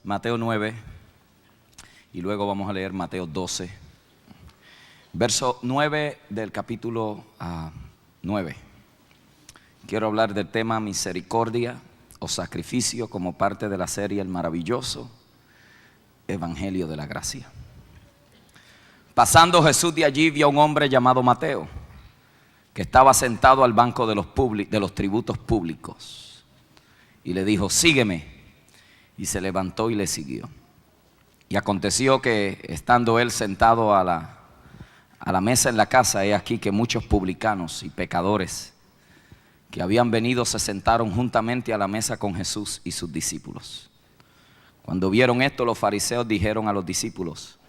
Mateo 9 y luego vamos a leer Mateo 12, verso 9 del capítulo 9. Quiero hablar del tema misericordia o sacrificio como parte de la serie El maravilloso Evangelio de la Gracia. Pasando Jesús de allí, vio a un hombre llamado Mateo, que estaba sentado al banco de los tributos públicos, y le dijo: sígueme. Y se levantó y le siguió. Y aconteció que, estando él sentado a la mesa en la casa, he aquí que muchos publicanos y pecadores que habían venido se sentaron juntamente a la mesa con Jesús y sus discípulos. Cuando vieron esto, los fariseos dijeron a los discípulos: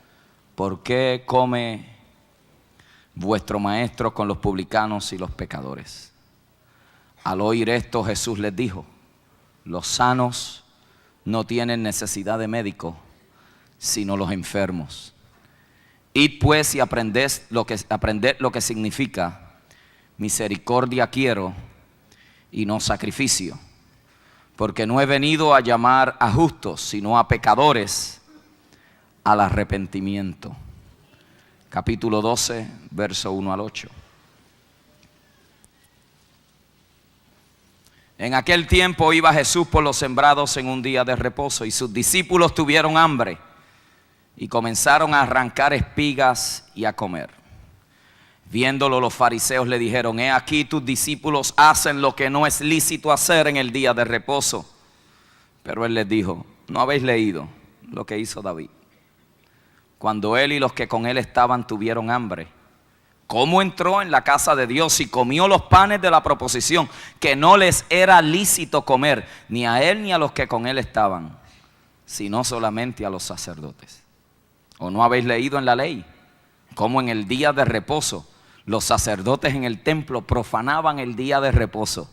¿por qué come vuestro maestro con los publicanos y los pecadores? Al oír esto, Jesús les dijo: los sanos no tienen necesidad de médico, sino los enfermos. Id pues y aprended lo que significa: misericordia quiero y no sacrificio, porque no he venido a llamar a justos, sino a pecadores al arrepentimiento. Capítulo 12, verso 1 al 8. En aquel tiempo iba Jesús por los sembrados en un día de reposo, y sus discípulos tuvieron hambre y comenzaron a arrancar espigas y a comer. Viéndolo, los fariseos le dijeron: he aquí tus discípulos hacen lo que no es lícito hacer en el día de reposo. Pero él les dijo: ¿no habéis leído lo que hizo David, cuando él y los que con él estaban tuvieron hambre? ¿Cómo entró en la casa de Dios y comió los panes de la proposición, que no les era lícito comer, ni a él ni a los que con él estaban, sino solamente a los sacerdotes? ¿O no habéis leído en la ley cómo en el día de reposo los sacerdotes en el templo profanaban el día de reposo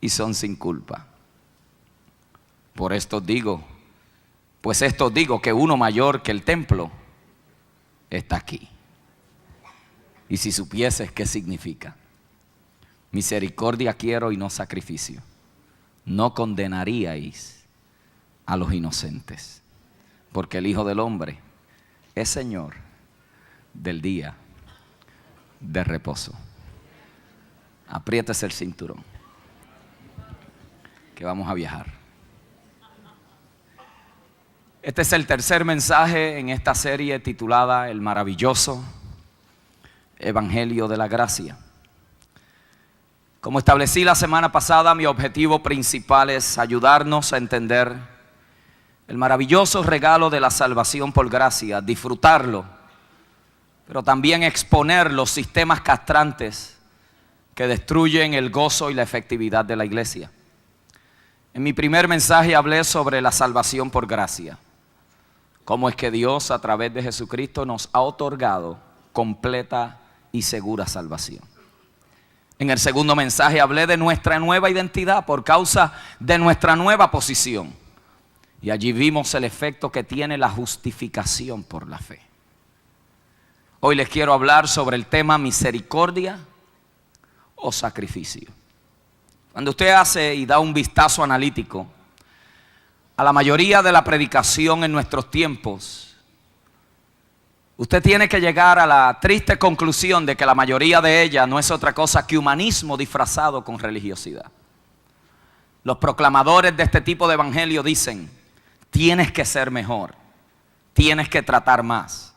y son sin culpa? Pues esto digo que uno mayor que el templo está aquí. Y si supieses qué significa: misericordia quiero y no sacrificio, no condenaríais a los inocentes, porque el Hijo del Hombre es Señor del día de reposo. Apriétese el cinturón, que vamos a viajar. Este es el tercer mensaje en esta serie titulada El maravilloso Evangelio de la Gracia. Como establecí la semana pasada, mi objetivo principal es ayudarnos a entender el maravilloso regalo de la salvación por gracia, disfrutarlo, pero también exponer los sistemas castrantes que destruyen el gozo y la efectividad de la iglesia. En mi primer mensaje hablé sobre la salvación por gracia, cómo es que Dios, a través de Jesucristo, nos ha otorgado completa y segura salvación. En el segundo mensaje hablé de nuestra nueva identidad por causa de nuestra nueva posición, y allí vimos el efecto que tiene la justificación por la fe. Hoy les quiero hablar sobre el tema misericordia o sacrificio. Cuando usted hace y da un vistazo analítico a la mayoría de la predicación en nuestros tiempos, usted tiene que llegar a la triste conclusión de que la mayoría de ella no es otra cosa que humanismo disfrazado con religiosidad. Los proclamadores de este tipo de evangelio dicen: tienes que ser mejor, tienes que tratar más,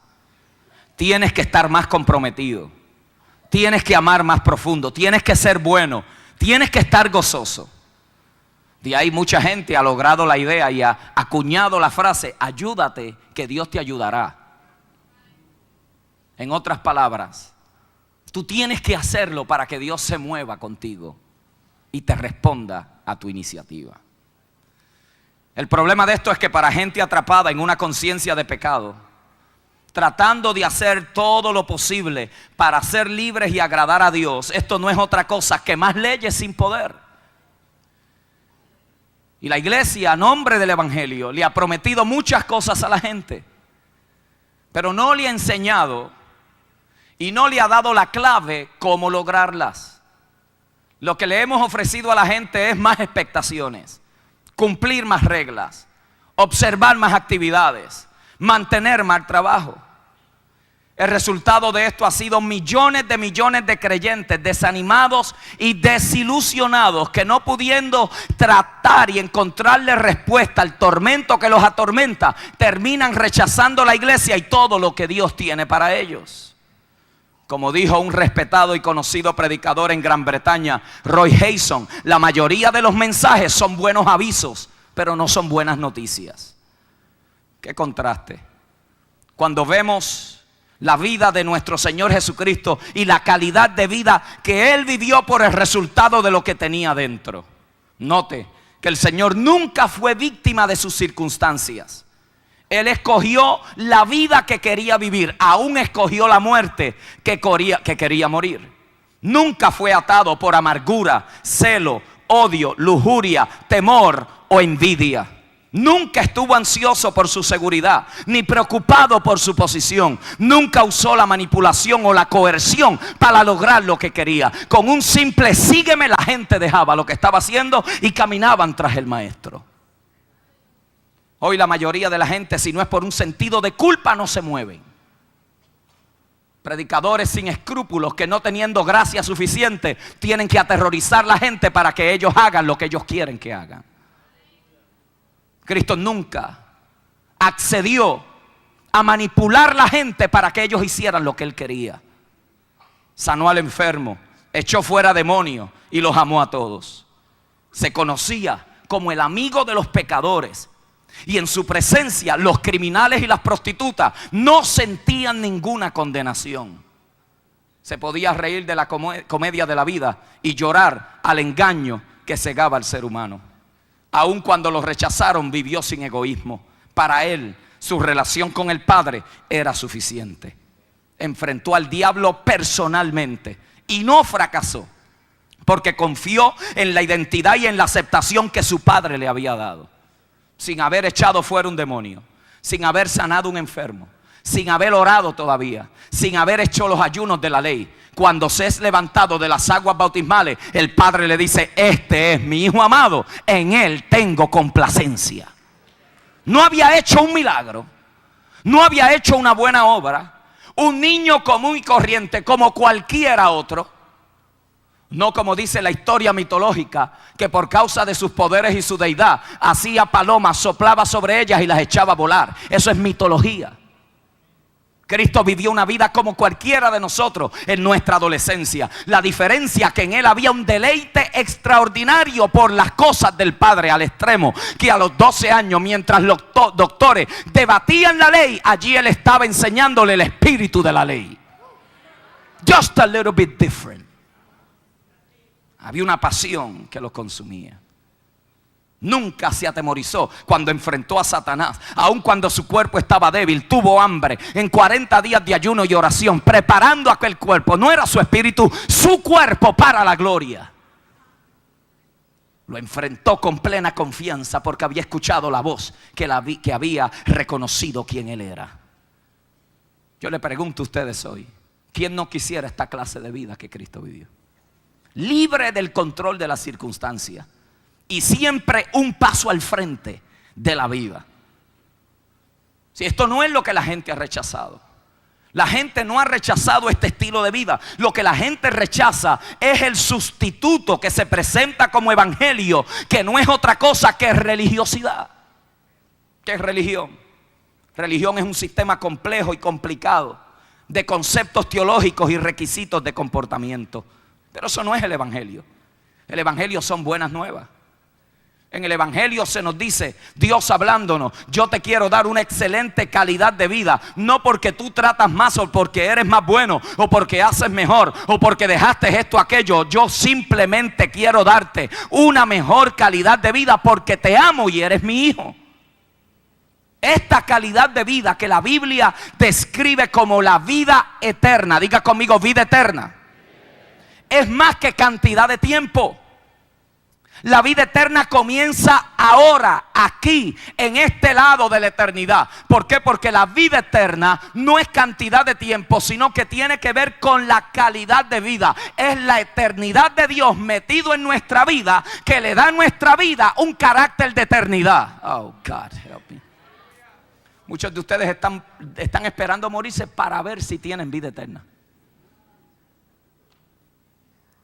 tienes que estar más comprometido, tienes que amar más profundo, tienes que ser bueno, tienes que estar gozoso. De ahí mucha gente ha logrado la idea y ha acuñado la frase: ayúdate que Dios te ayudará. En otras palabras, tú tienes que hacerlo para que Dios se mueva contigo y te responda a tu iniciativa. El problema de esto es que para gente atrapada en una conciencia de pecado, tratando de hacer todo lo posible para ser libres y agradar a Dios, esto no es otra cosa que más leyes sin poder. Y la iglesia, a nombre del evangelio, le ha prometido muchas cosas a la gente, pero no le ha enseñado y no le ha dado la clave cómo lograrlas. Lo que le hemos ofrecido a la gente es más expectaciones, cumplir más reglas, observar más actividades, mantener más trabajo. El resultado de esto ha sido millones de creyentes desanimados y desilusionados que, no pudiendo tratar y encontrarle respuesta al tormento que los atormenta, terminan rechazando la iglesia y todo lo que Dios tiene para ellos. Como dijo un respetado y conocido predicador en Gran Bretaña, Roy Heyson, la mayoría de los mensajes son buenos avisos, pero no son buenas noticias. Qué contraste. Cuando vemos la vida de nuestro Señor Jesucristo y la calidad de vida que Él vivió por el resultado de lo que tenía dentro. Note que el Señor nunca fue víctima de sus circunstancias. Él escogió la vida que quería vivir, aún escogió la muerte que quería morir. Nunca fue atado por amargura, celo, odio, lujuria, temor o envidia. Nunca estuvo ansioso por su seguridad, ni preocupado por su posición. Nunca usó la manipulación o la coerción para lograr lo que quería. Con un simple sígueme, la gente dejaba lo que estaba haciendo y caminaban tras el maestro. Hoy la mayoría de la gente, si no es por un sentido de culpa, no se mueven. Predicadores sin escrúpulos que, no teniendo gracia suficiente, tienen que aterrorizar a la gente para que ellos hagan lo que ellos quieren que hagan. Cristo nunca accedió a manipular a la gente para que ellos hicieran lo que Él quería. Sanó al enfermo, echó fuera demonios y los amó a todos. Se conocía como el amigo de los pecadores. Y en su presencia los criminales y las prostitutas no sentían ninguna condenación. Se podía reír de la comedia de la vida y llorar al engaño que cegaba al ser humano. Aun cuando lo rechazaron, vivió sin egoísmo. Para él, su relación con el Padre era suficiente. Enfrentó al diablo personalmente y no fracasó, porque confió en la identidad y en la aceptación que su Padre le había dado. Sin haber echado fuera un demonio, sin haber sanado un enfermo, sin haber orado todavía, sin haber hecho los ayunos de la ley. Cuando se es levantado de las aguas bautismales, el Padre le dice: este es mi Hijo amado, en Él tengo complacencia. No había hecho un milagro, no había hecho una buena obra. Un niño común y corriente como cualquiera otro. No como dice la historia mitológica, que por causa de sus poderes y su deidad hacía palomas, soplaba sobre ellas y las echaba a volar. Eso es mitología. Cristo vivió una vida como cualquiera de nosotros en nuestra adolescencia. La diferencia que en Él había un deleite extraordinario por las cosas del Padre, al extremo que a los 12 años, mientras los doctores debatían la ley, allí Él estaba enseñándole el espíritu de la ley. Just a little bit different. Había una pasión que lo consumía. Nunca se atemorizó cuando enfrentó a Satanás. Aun cuando su cuerpo estaba débil, tuvo hambre. En 40 días de ayuno y oración, preparando aquel cuerpo. No era su espíritu, su cuerpo para la gloria. Lo enfrentó con plena confianza porque había escuchado la voz que había reconocido quién Él era. Yo le pregunto a ustedes hoy: ¿quién no quisiera esta clase de vida que Cristo vivió? Libre del control de las circunstancias y siempre un paso al frente de la vida. Si esto no es lo que la gente ha rechazado. La gente no ha rechazado este estilo de vida. Lo que la gente rechaza es el sustituto que se presenta como evangelio, que no es otra cosa que religiosidad. ¿Qué es religión? Religión es un sistema complejo y complicado de conceptos teológicos y requisitos de comportamiento. Pero eso no es el evangelio. El evangelio son buenas nuevas. En el evangelio se nos dice, Dios hablándonos: yo te quiero dar una excelente calidad de vida. No porque tú tratas más, o porque eres más bueno, o porque haces mejor, o porque dejaste esto o aquello. Yo simplemente quiero darte una mejor calidad de vida porque te amo y eres mi hijo. Esta calidad de vida que la Biblia describe como la vida eterna, diga conmigo: vida eterna, es más que cantidad de tiempo. La vida eterna comienza ahora, aquí, en este lado de la eternidad. ¿Por qué? Porque la vida eterna no es cantidad de tiempo, sino que tiene que ver con la calidad de vida. Es la eternidad de Dios metido en nuestra vida, que le da a nuestra vida un carácter de eternidad. Oh, God, help me. Muchos de ustedes están esperando morirse para ver si tienen vida eterna.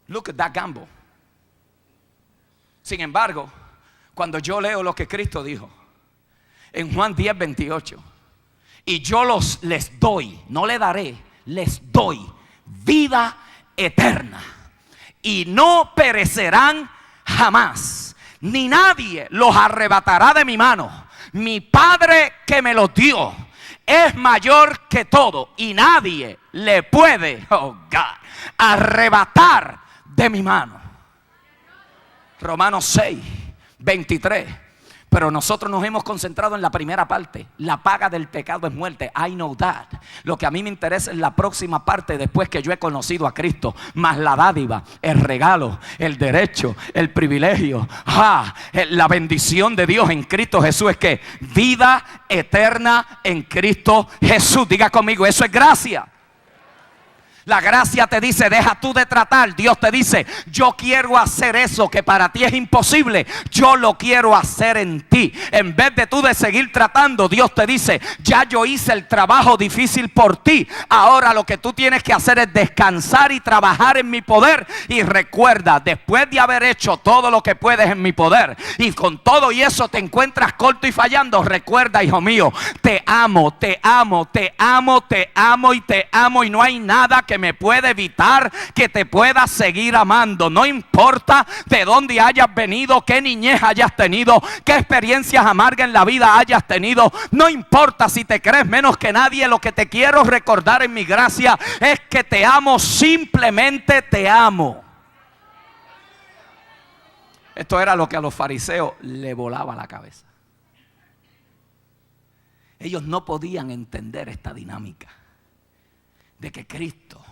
Look at that gamble. Sin embargo, cuando yo leo lo que Cristo dijo en Juan 10:28, y yo les doy, no le daré, les doy vida eterna, y no perecerán jamás, ni nadie los arrebatará de mi mano. Mi Padre que me los dio es mayor que todo, y nadie le puede, oh God, arrebatar de mi mano. Romanos 6:23. Pero nosotros nos hemos concentrado en la primera parte. La paga del pecado es muerte. I know that. Lo que a mí me interesa es la próxima parte, después que yo he conocido a Cristo. Más la dádiva, el regalo, el derecho, el privilegio, la bendición de Dios en Cristo Jesús es que vida eterna en Cristo Jesús. Diga conmigo, eso es gracia. La gracia te dice, deja tú de tratar. Dios te dice, yo quiero hacer eso que para ti es imposible. Yo lo quiero hacer en ti. En vez de tú de seguir tratando, Dios te dice, ya yo hice el trabajo difícil por ti. Ahora lo que tú tienes que hacer es descansar y trabajar en mi poder. Y recuerda, después de haber hecho todo lo que puedes en mi poder, y con todo y eso te encuentras corto y fallando, recuerda, hijo mío, te amo, te amo, te amo, te amo y te amo. Y no hay nada que me puede evitar que te pueda seguir amando. No importa de dónde hayas venido, qué niñez hayas tenido, qué experiencias amargas en la vida hayas tenido. No importa si te crees menos que nadie. Lo que te quiero recordar en mi gracia es que te amo, simplemente te amo. Esto era lo que a los fariseos le volaba la cabeza. Ellos no podían entender esta dinámica de que Cristo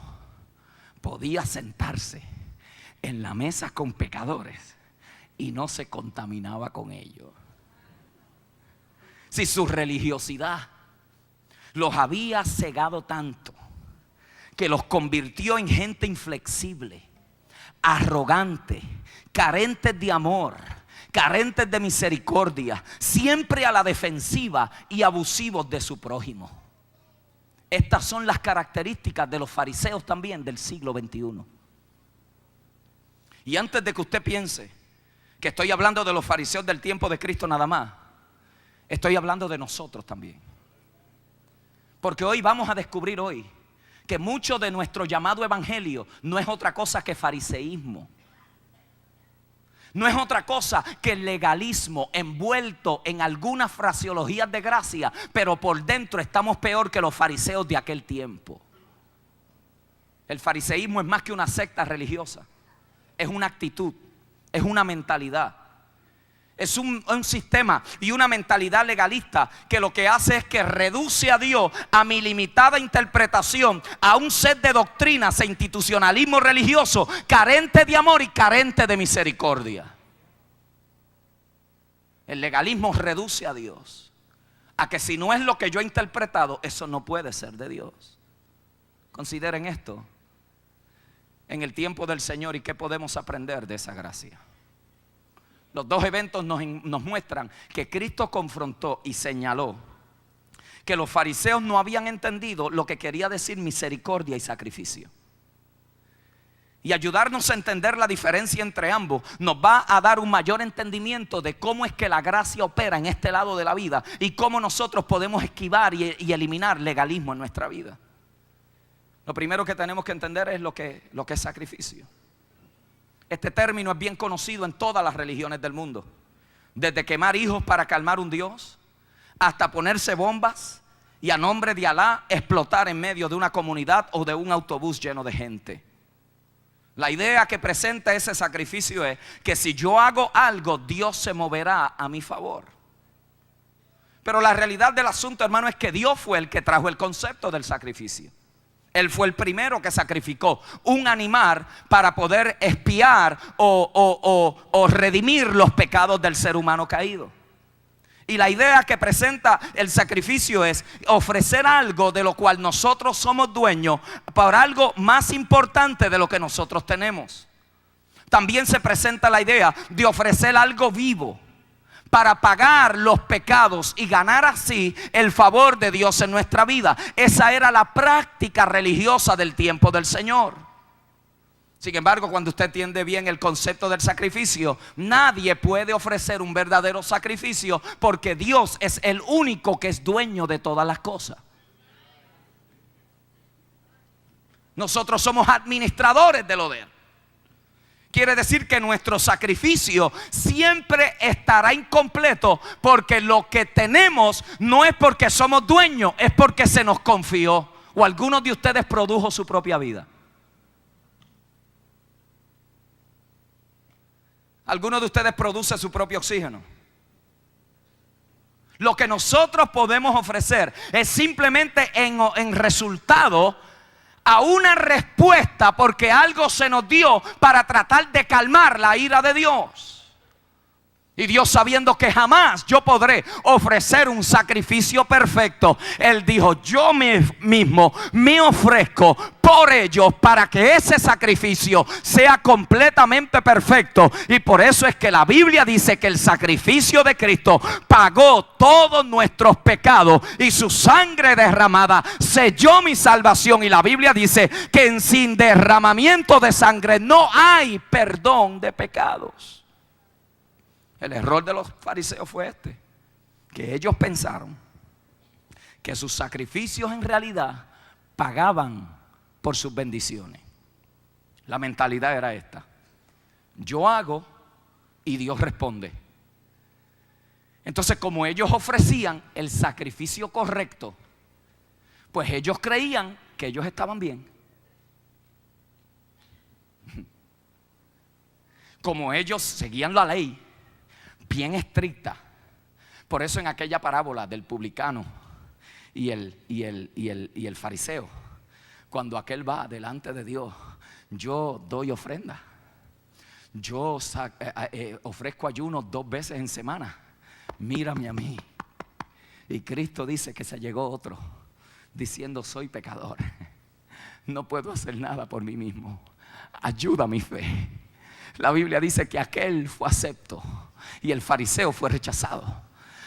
podía sentarse en la mesa con pecadores y no se contaminaba con ellos. Si su religiosidad los había cegado tanto que los convirtió en gente inflexible, arrogante, carentes de amor, carentes de misericordia, siempre a la defensiva y abusivos de su prójimo. Estas son las características de los fariseos también del siglo XXI. Y antes de que usted piense que estoy hablando de los fariseos del tiempo de Cristo nada más, estoy hablando de nosotros también. Porque hoy vamos a descubrir hoy que mucho de nuestro llamado evangelio no es otra cosa que fariseísmo. No es otra cosa que el legalismo envuelto en algunas fraseologías de gracia, pero por dentro estamos peor que los fariseos de aquel tiempo. El fariseísmo es más que una secta religiosa. Es una actitud, es una mentalidad. Es un sistema y una mentalidad legalista que lo que hace es que reduce a Dios a mi limitada interpretación, a un set de doctrinas e institucionalismo religioso carente de amor y carente de misericordia. El legalismo reduce a Dios a que si no es lo que yo he interpretado, eso no puede ser de Dios. Consideren esto en el tiempo del Señor y qué podemos aprender de esa gracia. Los dos eventos nos muestran que Cristo confrontó y señaló que los fariseos no habían entendido lo que quería decir misericordia y sacrificio. Y ayudarnos a entender la diferencia entre ambos nos va a dar un mayor entendimiento de cómo es que la gracia opera en este lado de la vida y cómo nosotros podemos esquivar y eliminar legalismo en nuestra vida. Lo primero que tenemos que entender es lo que es sacrificio. Este término es bien conocido en todas las religiones del mundo. Desde quemar hijos para calmar un Dios, hasta ponerse bombas y a nombre de Alá explotar en medio de una comunidad o de un autobús lleno de gente. La idea que presenta ese sacrificio es que si yo hago algo, Dios se moverá a mi favor. Pero la realidad del asunto, hermano, es que Dios fue el que trajo el concepto del sacrificio. Él fue el primero que sacrificó un animal para poder expiar o redimir los pecados del ser humano caído. Y la idea que presenta el sacrificio es ofrecer algo de lo cual nosotros somos dueños por algo más importante de lo que nosotros tenemos. También se presenta la idea de ofrecer algo vivo para pagar los pecados y ganar así el favor de Dios en nuestra vida. Esa era la práctica religiosa del tiempo del Señor. Sin embargo, cuando usted entiende bien el concepto del sacrificio, nadie puede ofrecer un verdadero sacrificio porque Dios es el único que es dueño de todas las cosas. Nosotros somos administradores de lo de Él. Quiere decir que nuestro sacrificio siempre estará incompleto porque lo que tenemos no es porque somos dueños, es porque se nos confió. O algunos de ustedes produjo su propia vida. Algunos de ustedes producen su propio oxígeno. Lo que nosotros podemos ofrecer es simplemente en resultado a una respuesta porque algo se nos dio para tratar de calmar la ira de Dios. Y Dios, sabiendo que jamás yo podré ofrecer un sacrificio perfecto, Él dijo: yo mismo me ofrezco por ellos para que ese sacrificio sea completamente perfecto. Y por eso es que la Biblia dice que el sacrificio de Cristo pagó todos nuestros pecados y su sangre derramada selló mi salvación. Y la Biblia dice que sin derramamiento de sangre no hay perdón de pecados. El error de los fariseos fue que ellos pensaron que sus sacrificios en realidad pagaban por sus bendiciones. La mentalidad era esta: yo hago y Dios responde. Entonces, como ellos ofrecían el sacrificio correcto, pues ellos creían que ellos estaban bien. Como ellos seguían la ley bien estricta. Por eso en aquella parábola del publicano y el fariseo, cuando aquel va delante de Dios: yo doy ofrenda, yo ofrezco ayunos 2 veces en semana, mírame a mí. Y Cristo dice que se llegó otro diciendo: soy pecador, no puedo hacer nada por mí mismo, ayuda mi fe. La Biblia dice que aquel fue acepto y el fariseo fue rechazado,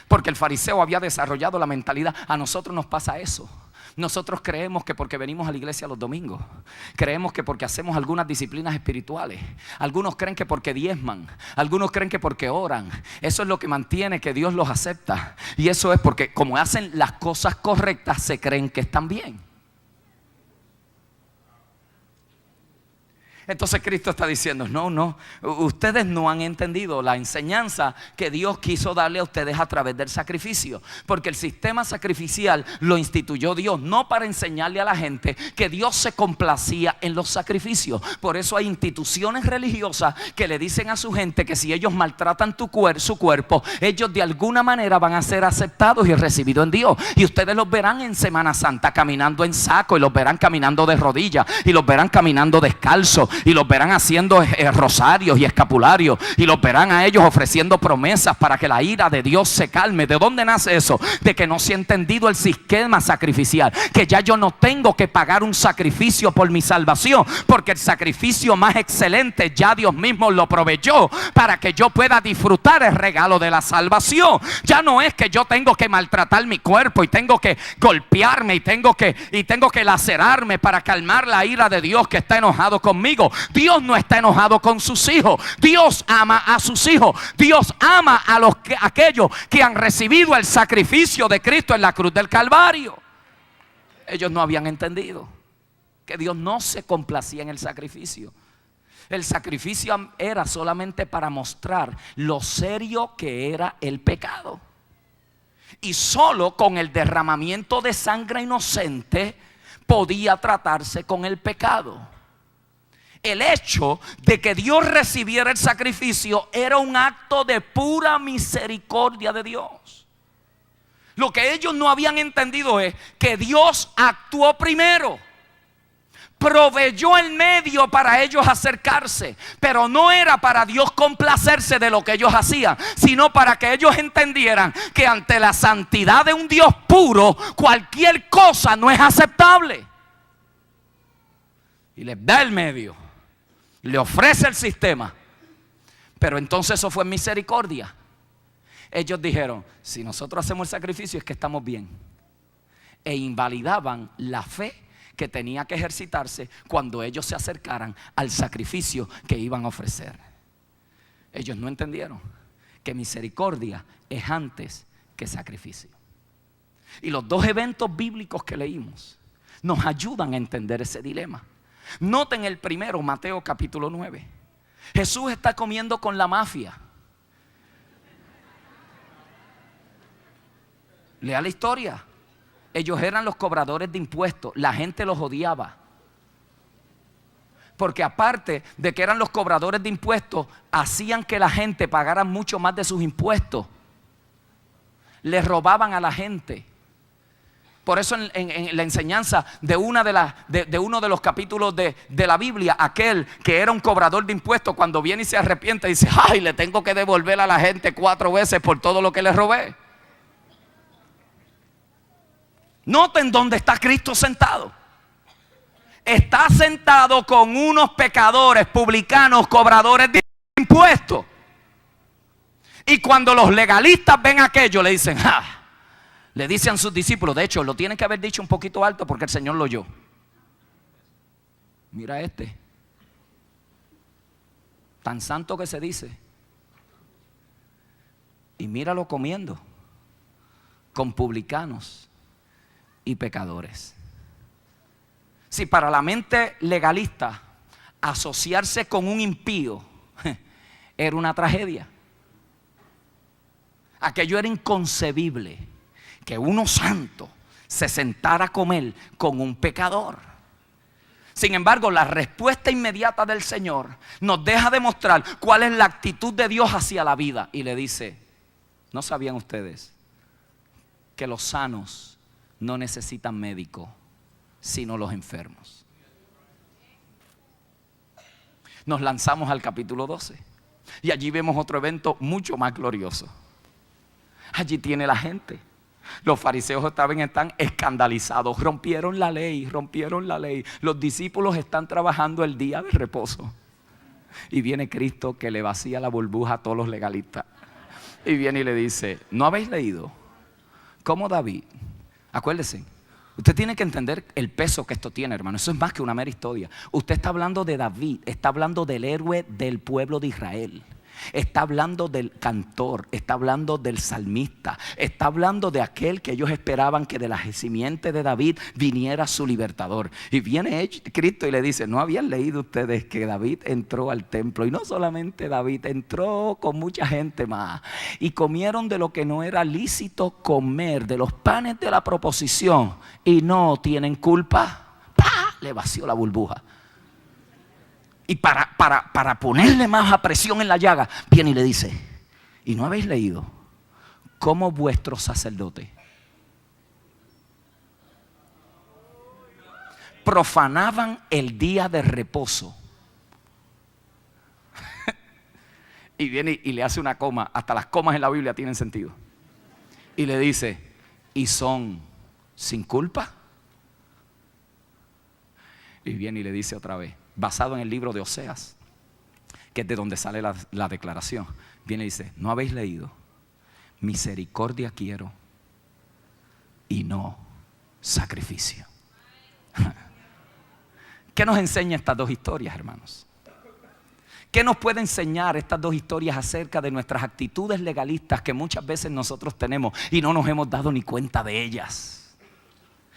porque el fariseo había desarrollado la mentalidad. A nosotros nos pasa eso. Nosotros creemos que porque venimos a la iglesia los domingos, creemos que porque hacemos algunas disciplinas espirituales, algunos creen que porque diezman, algunos creen que porque oran, eso es lo que mantiene que Dios los acepta. Y eso es porque como hacen las cosas correctas, se creen que están bien. Entonces Cristo está diciendo: no, ustedes no han entendido la enseñanza que Dios quiso darle a ustedes a través del sacrificio. Porque el sistema sacrificial lo instituyó Dios, no para enseñarle a la gente que Dios se complacía en los sacrificios. Por eso hay instituciones religiosas que le dicen a su gente que si ellos maltratan su cuerpo, ellos de alguna manera van a ser aceptados y recibidos en Dios. Y ustedes los verán en Semana Santa caminando en saco, y los verán caminando de rodillas, y los verán caminando descalzos, y los verán haciendo rosarios y escapularios, y los verán a ellos ofreciendo promesas para que la ira de Dios se calme. ¿De dónde nace eso? De que no se ha entendido el sistema sacrificial, que ya yo no tengo que pagar un sacrificio por mi salvación, porque el sacrificio más excelente ya Dios mismo lo proveyó para que yo pueda disfrutar el regalo de la salvación. Ya no es que yo tengo que maltratar mi cuerpo y tengo que golpearme y tengo que lacerarme para calmar la ira de Dios que está enojado conmigo. Dios no está enojado con sus hijos. Dios ama a sus hijos. Dios ama a aquellos que han recibido el sacrificio de Cristo en la cruz del Calvario. Ellos no habían entendido que Dios no se complacía en el sacrificio. El sacrificio era solamente para mostrar lo serio que era el pecado. Y solo con el derramamiento de sangre inocente podía tratarse con el pecado. El hecho de que Dios recibiera el sacrificio era un acto de pura misericordia de Dios. Lo que ellos no habían entendido es que Dios actuó primero. proveyó el medio para ellos acercarse, pero no era para Dios complacerse de lo que ellos hacían, sino para que ellos entendieran que ante la santidad de un Dios puro, cualquier cosa no es aceptable. Y les da el medio, le ofrece el sistema, pero entonces eso fue misericordia. Ellos dijeron, si nosotros hacemos el sacrificio es que estamos bien, e invalidaban la fe que tenía que ejercitarse cuando ellos se acercaran al sacrificio que iban a ofrecer. Ellos no entendieron que misericordia es antes que sacrificio. Y los dos eventos bíblicos que leímos nos ayudan a entender ese dilema. Noten el primero, Mateo capítulo 9. Jesús está comiendo con la mafia. Lea la historia. Ellos eran los cobradores de impuestos. La gente los odiaba. Porque aparte de que eran los cobradores de impuestos, hacían que la gente pagara mucho más de sus impuestos. Les robaban a la gente. Por eso en la enseñanza de uno de los capítulos de la Biblia, aquel que era un cobrador de impuestos, cuando viene y se arrepiente, dice, ay, le tengo que devolver a la gente 4 veces por todo lo que le robé. Noten dónde está Cristo sentado. Está sentado con unos pecadores, publicanos, cobradores de impuestos. Y cuando los legalistas ven aquello, le dicen, le dicen a sus discípulos, de hecho, lo tienen que haber dicho un poquito alto porque el Señor lo oyó. Mira tan santo que se dice. Y míralo comiendo con publicanos y pecadores. Si para la mente legalista asociarse con un impío era una tragedia, aquello era inconcebible, que uno santo se sentara a comer con un pecador. Sin embargo, la respuesta inmediata del Señor nos deja demostrar cuál es la actitud de Dios hacia la vida. Y le dice, ¿no sabían ustedes que los sanos no necesitan médico, sino los enfermos? Nos lanzamos al capítulo 12 y allí vemos otro evento mucho más glorioso. Allí tiene la gente. Los fariseos están escandalizados, rompieron la ley. Los discípulos están trabajando el día de reposo. Y viene Cristo que le vacía la burbuja a todos los legalistas. Y viene y le dice, ¿no habéis leído cómo David? Acuérdese, usted tiene que entender el peso que esto tiene, hermano. Eso es más que una mera historia. Usted está hablando de David, está hablando del héroe del pueblo de Israel. Está hablando del cantor, está hablando del salmista, está hablando de aquel que ellos esperaban que de la simiente de David viniera su libertador. Y viene Cristo y le dice, ¿no habían leído ustedes que David entró al templo? Y no solamente David, entró con mucha gente más. Y comieron de lo que no era lícito comer, de los panes de la proposición. Y no tienen culpa. ¡Pah! Le vació la burbuja. Y para ponerle más presión en la llaga, viene y le dice, ¿y no habéis leído cómo vuestros sacerdotes profanaban el día de reposo? Y viene y le hace una coma. Hasta las comas en la Biblia tienen sentido. Y le dice, ¿y son sin culpa? Y viene y le dice otra vez, basado en el libro de Oseas, que es de donde sale la declaración. Viene y dice, ¿no habéis leído? Misericordia quiero y no sacrificio. ¿Qué nos enseña estas dos historias, hermanos? ¿Qué nos puede enseñar estas dos historias acerca de nuestras actitudes legalistas que muchas veces nosotros tenemos y no nos hemos dado ni cuenta de ellas?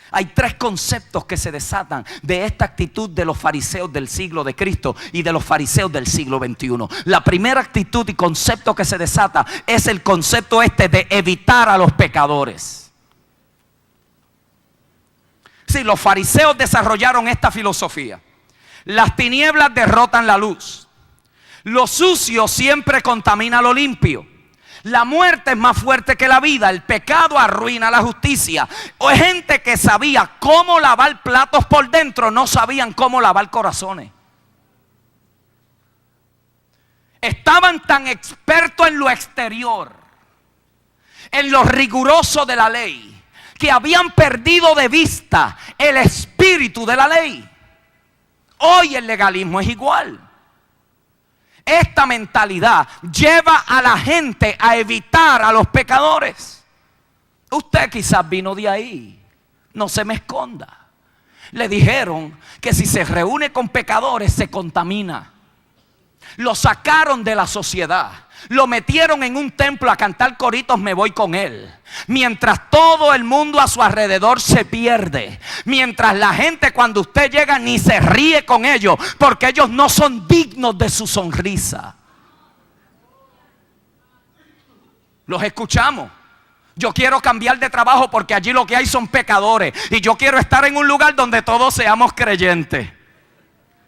Hay 3 conceptos que se desatan de esta actitud de los fariseos del siglo de Cristo y de los fariseos del siglo XXI. La primera actitud y concepto que se desata es el concepto de evitar a los pecadores. Sí, los fariseos desarrollaron esta filosofía. Las tinieblas derrotan la luz. Lo sucio siempre contamina lo limpio. La muerte es más fuerte que la vida. El pecado arruina la justicia. O hay gente que sabía cómo lavar platos por dentro, no sabían cómo lavar corazones. Estaban tan expertos en lo exterior, en lo riguroso de la ley, que habían perdido de vista el espíritu de la ley. Hoy el legalismo es igual. Esta mentalidad lleva a la gente a evitar a los pecadores. Usted quizás vino de ahí, no se me esconda. Le dijeron que si se reúne con pecadores se contamina. Lo sacaron de la sociedad, lo metieron en un templo a cantar coritos, me voy con él. Mientras todo el mundo a su alrededor se pierde. Mientras la gente cuando usted llega ni se ríe con ellos, porque ellos no son dignos de su sonrisa. Los escuchamos. Yo quiero cambiar de trabajo porque allí lo que hay son pecadores. Y yo quiero estar en un lugar donde todos seamos creyentes.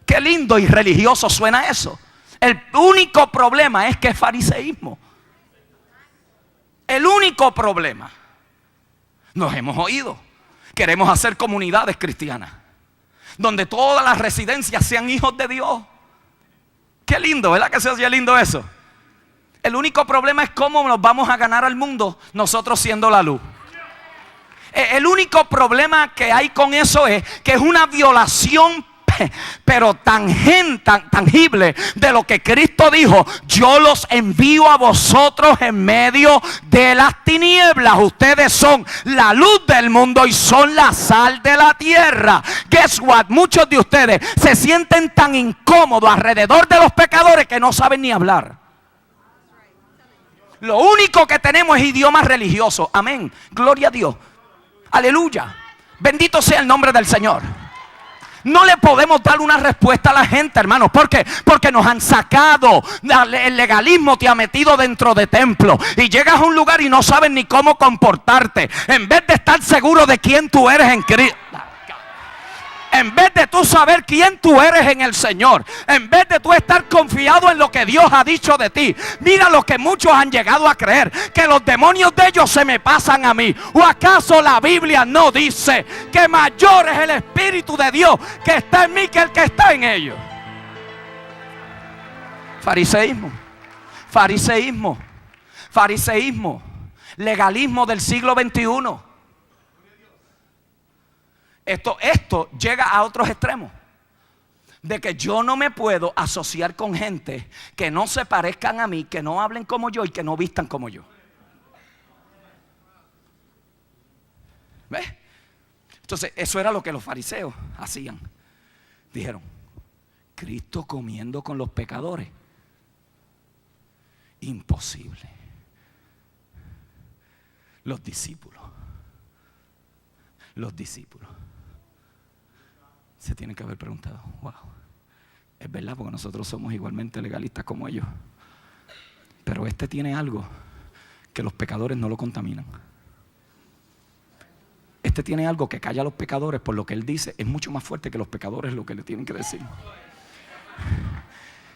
Qué lindo y religioso suena eso. El único problema es que es fariseísmo. El único problema. Nos hemos oído. Queremos hacer comunidades cristianas donde todas las residencias sean hijos de Dios. Qué lindo, ¿verdad que se oye lindo eso? El único problema es cómo nos vamos a ganar al mundo nosotros siendo la luz. El único problema que hay con eso es que es una violación pero tangible de lo que Cristo dijo: yo los envío a vosotros en medio de las tinieblas. Ustedes son la luz del mundo y son la sal de la tierra. Guess what? Muchos de ustedes se sienten tan incómodos alrededor de los pecadores que no saben ni hablar. Lo único que tenemos es idioma religioso. Amén, gloria a Dios, aleluya, bendito sea el nombre del Señor. No le podemos dar una respuesta a la gente, hermanos. ¿Por qué? Porque nos han sacado. El legalismo te ha metido dentro de templos. Y llegas a un lugar y no sabes ni cómo comportarte. En vez de estar seguro de quién tú eres en Cristo. En vez de tú saber quién tú eres en el Señor. En vez de tú estar confiado en lo que Dios ha dicho de ti. Mira lo que muchos han llegado a creer: que los demonios de ellos se me pasan a mí. ¿O acaso la Biblia no dice que mayor es el Espíritu de Dios que está en mí que el que está en ellos? Fariseísmo. Fariseísmo. Fariseísmo. Legalismo del siglo XXI. Esto llega a otros extremos. De que yo no me puedo asociar con gente que no se parezcan a mí, que no hablen como yo y que no vistan como yo. ¿Ves? Entonces eso era lo que los fariseos hacían. Dijeron: Cristo comiendo con los pecadores. Imposible. Los discípulos se tienen que haber preguntado: wow, es verdad, porque nosotros somos igualmente legalistas como ellos. Pero este tiene algo que los pecadores no lo contaminan. Este tiene algo que calla a los pecadores, por lo que él dice es mucho más fuerte que los pecadores lo que le tienen que decir.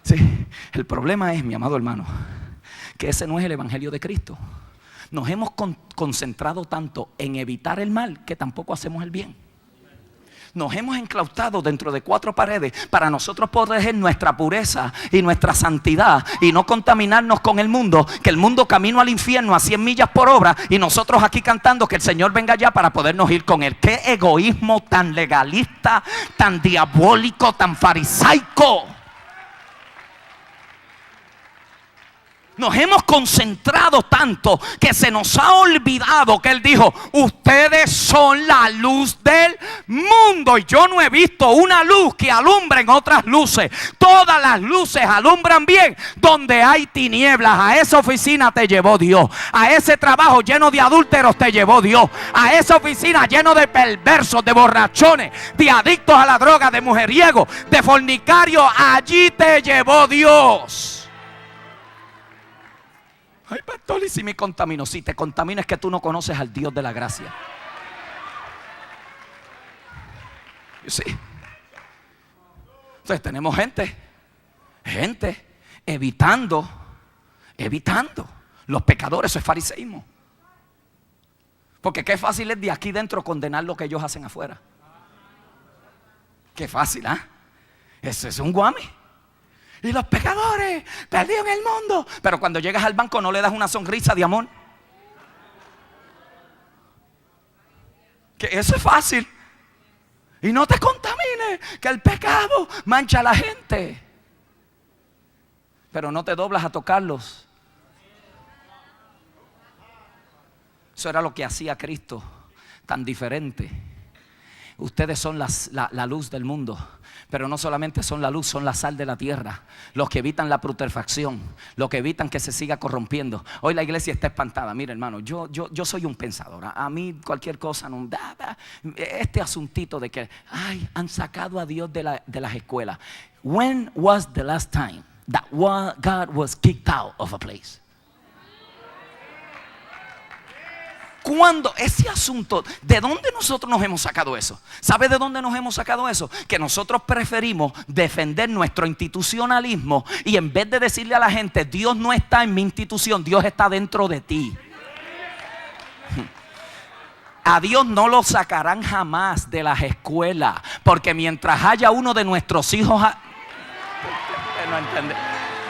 Sí, el problema es, mi amado hermano, que ese no es el evangelio de Cristo. Nos hemos concentrado tanto en evitar el mal que tampoco hacemos el bien. Nos hemos enclaustado dentro de 4 paredes para nosotros proteger nuestra pureza y nuestra santidad y no contaminarnos con el mundo, que el mundo camino al infierno a 100 millas por hora, y nosotros aquí cantando que el Señor venga ya para podernos ir con él. Qué egoísmo tan legalista, tan diabólico, tan farisaico. Nos hemos concentrado tanto que se nos ha olvidado que Él dijo: ustedes son la luz del mundo. Y yo no he visto una luz que alumbre en otras luces. Todas las luces alumbran bien donde hay tinieblas. A esa oficina te llevó Dios. A ese trabajo lleno de adúlteros te llevó Dios. A esa oficina lleno de perversos, de borrachones, de adictos a la droga, de mujeriegos, de fornicarios, allí te llevó Dios. Ay, pastor, y si me contamino. Si te contamina es que tú no conoces al Dios de la gracia. Sí. Entonces tenemos gente evitando Los pecadores, eso es fariseísmo. Porque qué fácil es de aquí dentro condenar lo que ellos hacen afuera. Qué fácil, ¿ah? Eso es un guame. Y los pecadores perdidos en el mundo. Pero cuando llegas al banco no le das una sonrisa de amor. Que eso es fácil. Y no te contamines, que el pecado mancha a la gente. Pero no te doblas a tocarlos. Eso era lo que hacía Cristo, tan diferente. Ustedes son la luz del mundo, pero no solamente son la luz, son la sal de la tierra. Los que evitan la putrefacción, los que evitan que se siga corrompiendo. Hoy la iglesia está espantada. Mira, hermano, yo soy un pensador. A mí cualquier cosa no da. Este asuntito de que han sacado a Dios de las escuelas. When was the last time that God was kicked out of a place? Cuando ese asunto, ¿de dónde nosotros nos hemos sacado eso? ¿Sabe de dónde nos hemos sacado eso? Que nosotros preferimos defender nuestro institucionalismo y en vez de decirle a la gente, Dios no está en mi institución, Dios está dentro de ti. A Dios no lo sacarán jamás de las escuelas, porque mientras haya uno de nuestros hijos... No entiende.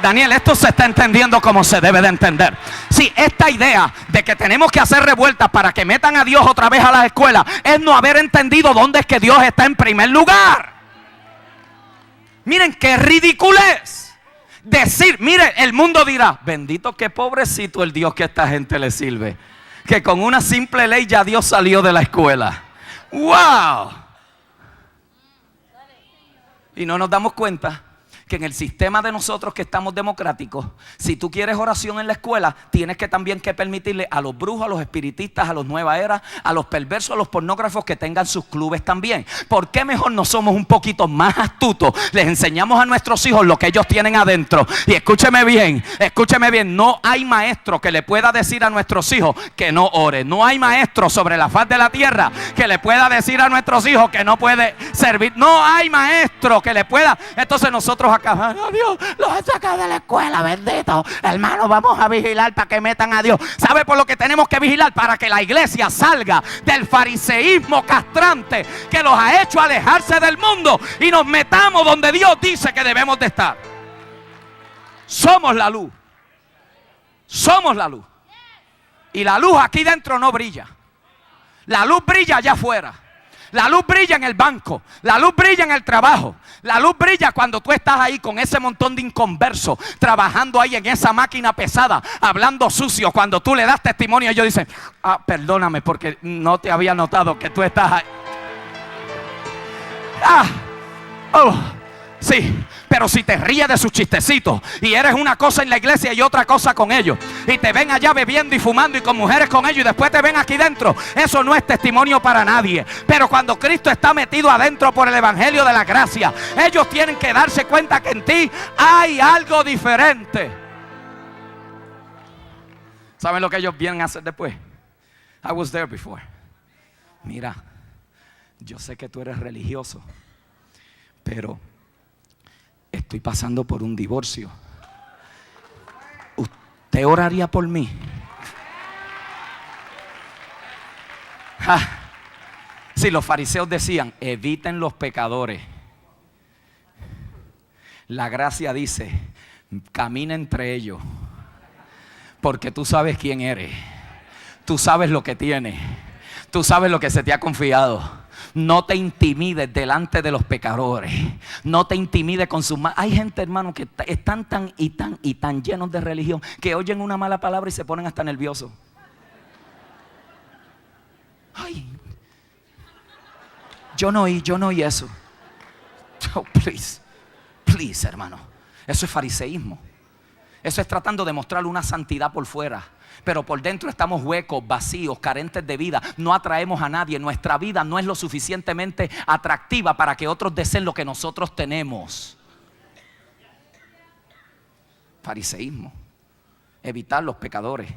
Daniel, esto se está entendiendo como se debe de entender. Sí, esta idea de que tenemos que hacer revueltas para que metan a Dios otra vez a las escuelas es no haber entendido dónde es que Dios está en primer lugar. Miren qué ridiculez decir, mire, el mundo dirá, bendito que pobrecito el Dios que a esta gente le sirve, que con una simple ley ya Dios salió de la escuela. ¡Wow! Y no nos damos cuenta que en el sistema de nosotros que estamos democráticos, si tú quieres oración en la escuela, tienes que también que permitirle a los brujos, a los espiritistas, a los nueva era, a los perversos, a los pornógrafos que tengan sus clubes también. ¿Por qué mejor no somos un poquito más astutos? Les enseñamos a nuestros hijos lo que ellos tienen adentro. Y escúcheme bien, no hay maestro que le pueda decir a nuestros hijos que no ore. No hay maestro sobre la faz de la tierra que le pueda decir a nuestros hijos que no puede servir. No hay maestro que le pueda. Entonces nosotros acá, oh, Dios, los he sacado de la escuela, bendito. Hermano, vamos a vigilar para que metan a Dios. ¿Sabe por lo que tenemos que vigilar? Para que la iglesia salga del fariseísmo castrante que los ha hecho alejarse del mundo y nos metamos donde Dios dice que debemos de estar. Somos la luz. Somos la luz. Y la luz aquí dentro no brilla. La luz brilla allá afuera. La luz brilla en el banco, la luz brilla en el trabajo, la luz brilla cuando tú estás ahí con ese montón de inconversos, trabajando ahí en esa máquina pesada, hablando sucio. Cuando tú le das testimonio, ellos dicen, perdóname porque no te había notado que tú estás ahí. Sí, pero si te ríes de sus chistecitos y eres una cosa en la iglesia y otra cosa con ellos, y te ven allá bebiendo y fumando y con mujeres con ellos y después te ven aquí dentro, eso no es testimonio para nadie. Pero cuando Cristo está metido adentro por el evangelio de la gracia, ellos tienen que darse cuenta que en ti hay algo diferente. ¿Saben lo que ellos vienen a hacer después? I was there before. Mira, yo sé que tú eres religioso, pero estoy pasando por un divorcio. ¿Usted oraría por mí? Si los fariseos decían, eviten los pecadores, la gracia dice, camina entre ellos, porque tú sabes quién eres, tú sabes lo que tienes, tú sabes lo que se te ha confiado. No te intimides delante de los pecadores. No te intimides con sus malas. Hay gente, hermano, que están tan llenos de religión que oyen una mala palabra y se ponen hasta nerviosos. Ay, yo no oí eso. Oh, please, hermano. Eso es fariseísmo. Eso es tratando de mostrar una santidad por fuera, pero por dentro estamos huecos, vacíos, carentes de vida. No atraemos a nadie. Nuestra vida no es lo suficientemente atractiva para que otros deseen lo que nosotros tenemos. Fariseísmo. Evitar los pecadores.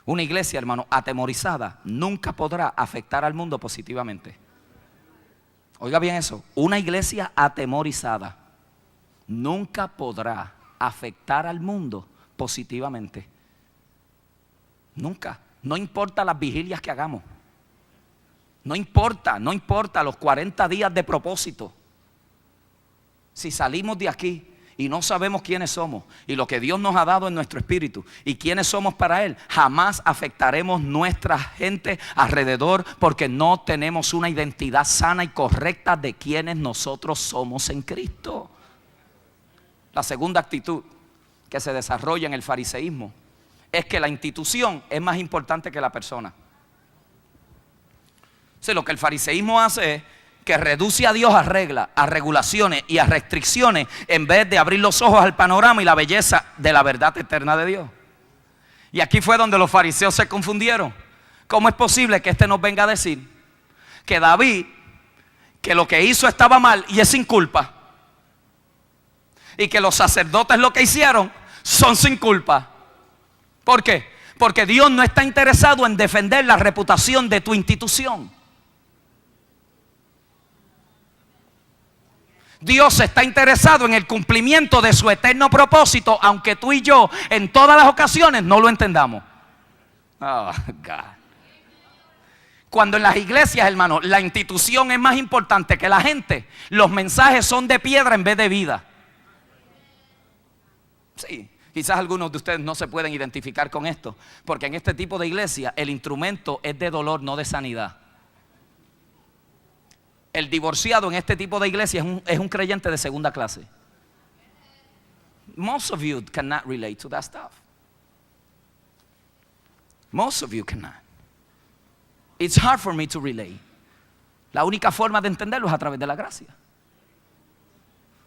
Una iglesia, hermano, atemorizada nunca podrá afectar al mundo positivamente. Oiga bien eso. Una iglesia atemorizada nunca podrá afectar al mundo positivamente. Nunca. No importa las vigilias que hagamos. No importa los 40 días de propósito. Si salimos de aquí y no sabemos quiénes somos y lo que Dios nos ha dado en nuestro espíritu y quiénes somos para Él, jamás afectaremos nuestra gente alrededor, porque no tenemos una identidad sana y correcta de quienes nosotros somos en Cristo. La segunda actitud que se desarrolla en el fariseísmo es que la institución es más importante que la persona. O sea, lo que el fariseísmo hace es que reduce a Dios a reglas, a regulaciones y a restricciones, en vez de abrir los ojos al panorama y la belleza de la verdad eterna de Dios. Y aquí fue donde los fariseos se confundieron. ¿Cómo es posible que nos venga a decir que David, que lo que hizo estaba mal y es sin culpa, y que los sacerdotes lo que hicieron son sin culpa? ¿Por qué? Porque Dios no está interesado en defender la reputación de tu institución. Dios está interesado en el cumplimiento de su eterno propósito, aunque tú y yo en todas las ocasiones no lo entendamos. Oh, God. Cuando en las iglesias, hermano, la institución es más importante que la gente, los mensajes son de piedra en vez de vida. Sí, quizás algunos de ustedes no se pueden identificar con esto, porque en este tipo de iglesia el instrumento es de dolor, no de sanidad. El divorciado en este tipo de iglesia es un creyente de segunda clase. Most of you cannot relate to that stuff. Most of you cannot. It's hard for me to relate. La única forma de entenderlo es a través de la gracia.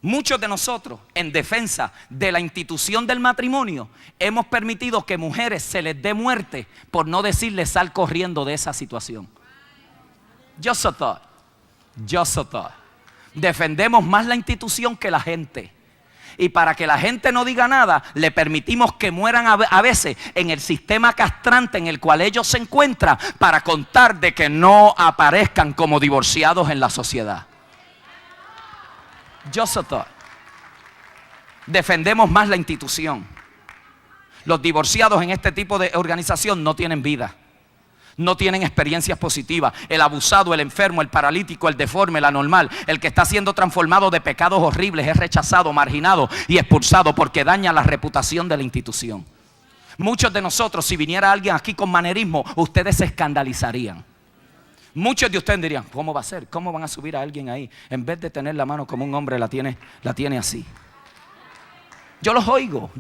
Muchos de nosotros, en defensa de la institución del matrimonio, hemos permitido que mujeres se les dé muerte por no decirles sal corriendo de esa situación. Just a thought. Just a thought. Defendemos más la institución que la gente. Y para que la gente no diga nada, le permitimos que mueran a veces en el sistema castrante en el cual ellos se encuentran, para contar de que no aparezcan como divorciados en la sociedad. Just a thought. Defendemos más la institución. Los divorciados en este tipo de organización no tienen vida. No tienen experiencias positivas. El abusado, el enfermo, el paralítico, el deforme, el anormal, el que está siendo transformado de pecados horribles, es rechazado, marginado y expulsado porque daña la reputación de la institución. Muchos de nosotros, si viniera alguien aquí con manerismo, ustedes se escandalizarían. Muchos de ustedes dirían, ¿cómo va a ser? ¿Cómo van a subir a alguien ahí? En vez de tener la mano como un hombre, la tiene así. Yo los oigo.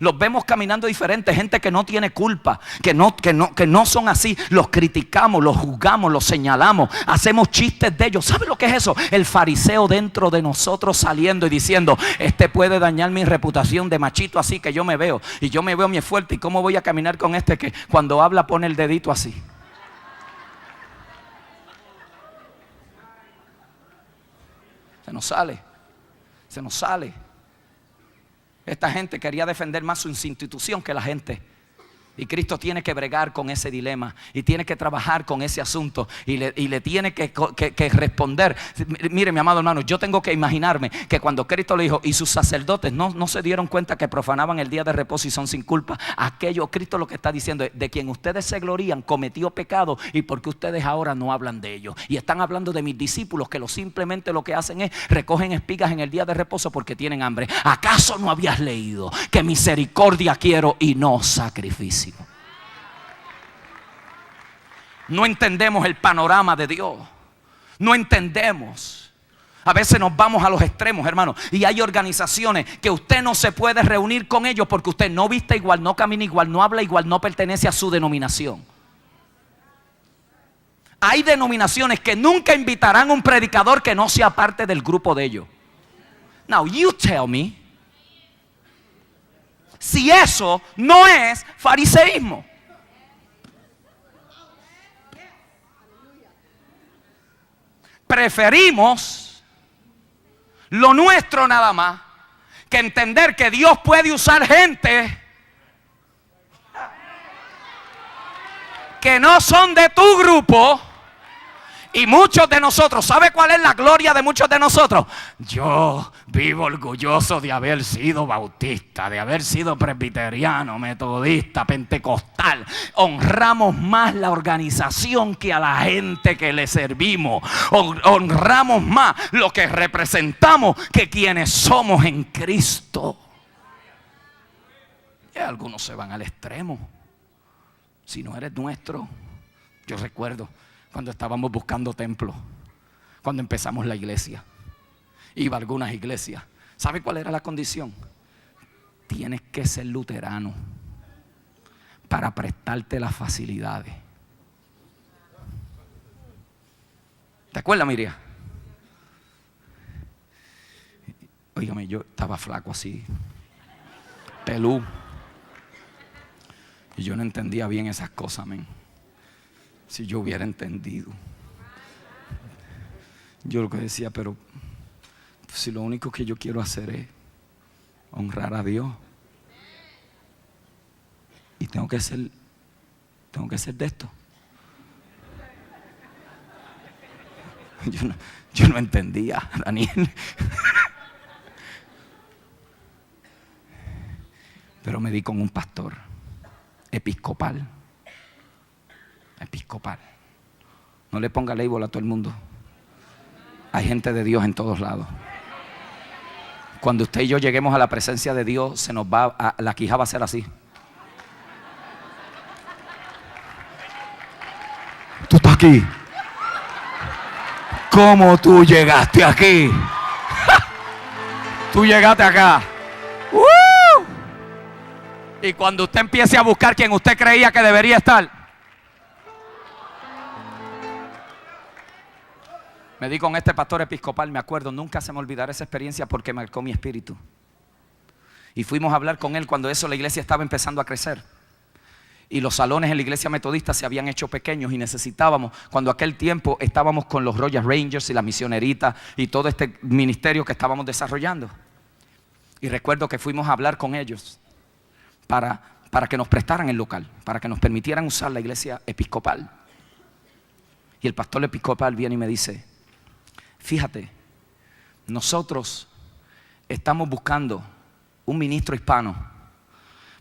Los vemos caminando diferente, gente que no tiene culpa, que no son así. Los criticamos, los juzgamos, los señalamos, hacemos chistes de ellos. ¿Sabe lo que es eso? El fariseo dentro de nosotros saliendo y diciendo, este puede dañar mi reputación de machito así que yo me veo. Y yo me veo muy fuerte. ¿Y cómo voy a caminar con este que cuando habla pone el dedito así? Se nos sale. Esta gente quería defender más su institución que la gente. Y Cristo tiene que bregar con ese dilema y tiene que trabajar con ese asunto y le tiene que responder. Mire, mi amado hermano, yo tengo que imaginarme que cuando Cristo le dijo, y sus sacerdotes no se dieron cuenta que profanaban el día de reposo y son sin culpa. Aquello, Cristo lo que está diciendo es, de quien ustedes se glorían cometió pecado, y porque ustedes ahora no hablan de ello. Y están hablando de mis discípulos que simplemente lo que hacen es recogen espigas en el día de reposo porque tienen hambre. ¿Acaso no habías leído que misericordia quiero y no sacrificio? No entendemos el panorama de Dios. No entendemos. A veces nos vamos a los extremos, hermano. Y hay organizaciones que usted no se puede reunir con ellos porque usted no viste igual, no camina igual, no habla igual, no pertenece a su denominación. Hay denominaciones que nunca invitarán a un predicador que no sea parte del grupo de ellos. Now you tell me si eso no es fariseísmo. Preferimos lo nuestro nada más que entender que Dios puede usar gente que no son de tu grupo, Y muchos de nosotros, ¿sabe cuál es la gloria de muchos de nosotros? Yo vivo orgulloso de haber sido bautista, de haber sido presbiteriano, metodista, pentecostal. Honramos más la organización que a la gente que le servimos. Honramos más lo que representamos que quienes somos en Cristo. Y algunos se van al extremo. Si no eres nuestro, yo recuerdo cuando estábamos buscando templo, cuando empezamos la iglesia, iba a algunas iglesias. ¿Sabe cuál era la condición? Tienes que ser luterano para prestarte las facilidades. ¿Te acuerdas, Miriam? Óigame, yo estaba flaco así, pelú, y yo no entendía bien esas cosas, men. Si yo hubiera entendido, yo lo que decía, pero si lo único que yo quiero hacer es honrar a Dios, y tengo que ser de esto. Yo no entendía, Daniel. Pero me di con un pastor episcopal. No le ponga label a todo el mundo. Hay gente de Dios en todos lados. Cuando usted y yo lleguemos a la presencia de Dios, se nos va la quija va a ser así. Tú estás aquí. ¿Cómo tú llegaste aquí? Tú llegaste acá. Y cuando usted empiece a buscar quien usted creía que debería estar, me di con este pastor episcopal, me acuerdo, nunca se me olvidará esa experiencia porque marcó mi espíritu. Y fuimos a hablar con él cuando la iglesia estaba empezando a crecer. Y los salones en la iglesia metodista se habían hecho pequeños y necesitábamos, cuando aquel tiempo estábamos con los Royal Rangers y la misionerita y todo este ministerio que estábamos desarrollando. Y recuerdo que fuimos a hablar con ellos para que nos prestaran el local, para que nos permitieran usar la iglesia episcopal. Y el pastor episcopal viene y me dice: fíjate, nosotros estamos buscando un ministro hispano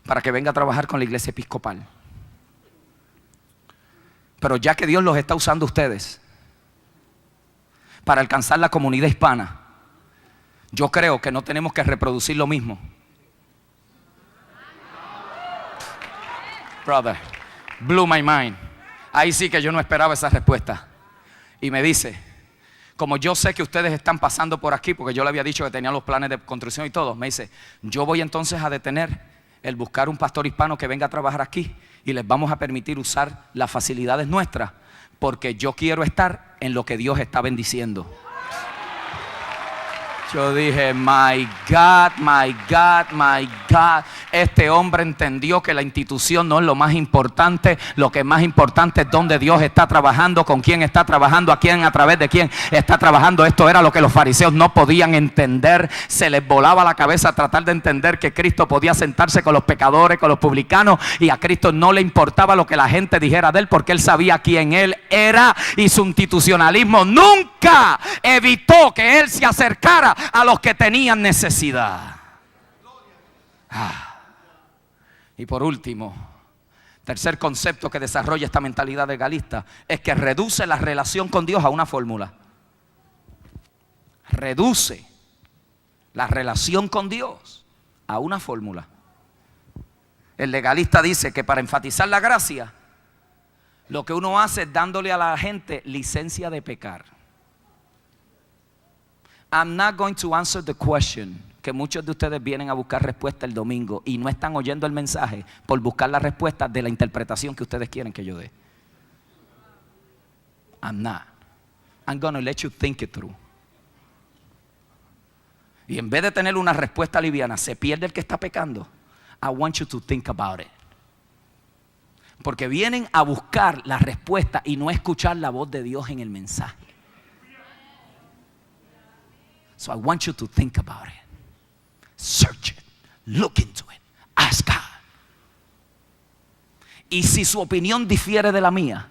para que venga a trabajar con la iglesia episcopal. Pero ya que Dios los está usando a ustedes para alcanzar la comunidad hispana, yo creo que no tenemos que reproducir lo mismo. Brother, blew my mind. Ahí sí que yo no esperaba esa respuesta. Y me dice: como yo sé que ustedes están pasando por aquí, porque yo le había dicho que tenía los planes de construcción y todo, me dice: yo voy entonces a detener el buscar un pastor hispano que venga a trabajar aquí y les vamos a permitir usar las facilidades nuestras, porque yo quiero estar en lo que Dios está bendiciendo. Yo dije: my God, my God, my God. Este hombre entendió que la institución no es lo más importante. Lo que es más importante es dónde Dios está trabajando, con quién está trabajando, a quién, a través de quién está trabajando. Esto era lo que los fariseos no podían entender. Se les volaba la cabeza tratar de entender que Cristo podía sentarse con los pecadores, con los publicanos, y a Cristo no le importaba lo que la gente dijera de él, porque él sabía quién él era, y su institucionalismo nunca evitó que él se acercara a los que tenían necesidad. Y por último, tercer concepto que desarrolla esta mentalidad legalista es que reduce la relación con Dios a una fórmula. Reduce la relación con Dios a una fórmula. El legalista dice que para enfatizar la gracia, lo que uno hace es dándole a la gente licencia de pecar. I'm not going to answer the question que muchos de ustedes vienen a buscar respuesta el domingo y no están oyendo el mensaje por buscar la respuesta de la interpretación que ustedes quieren que yo dé. I'm not. I'm going to let you think it through. Y en vez de tener una respuesta liviana, se pierde el que está pecando. I want you to think about it. Porque vienen a buscar la respuesta y no escuchar la voz de Dios en el mensaje. So I want you to think about it. Search it. Look into it. Ask God. Y si su opinión difiere de la mía,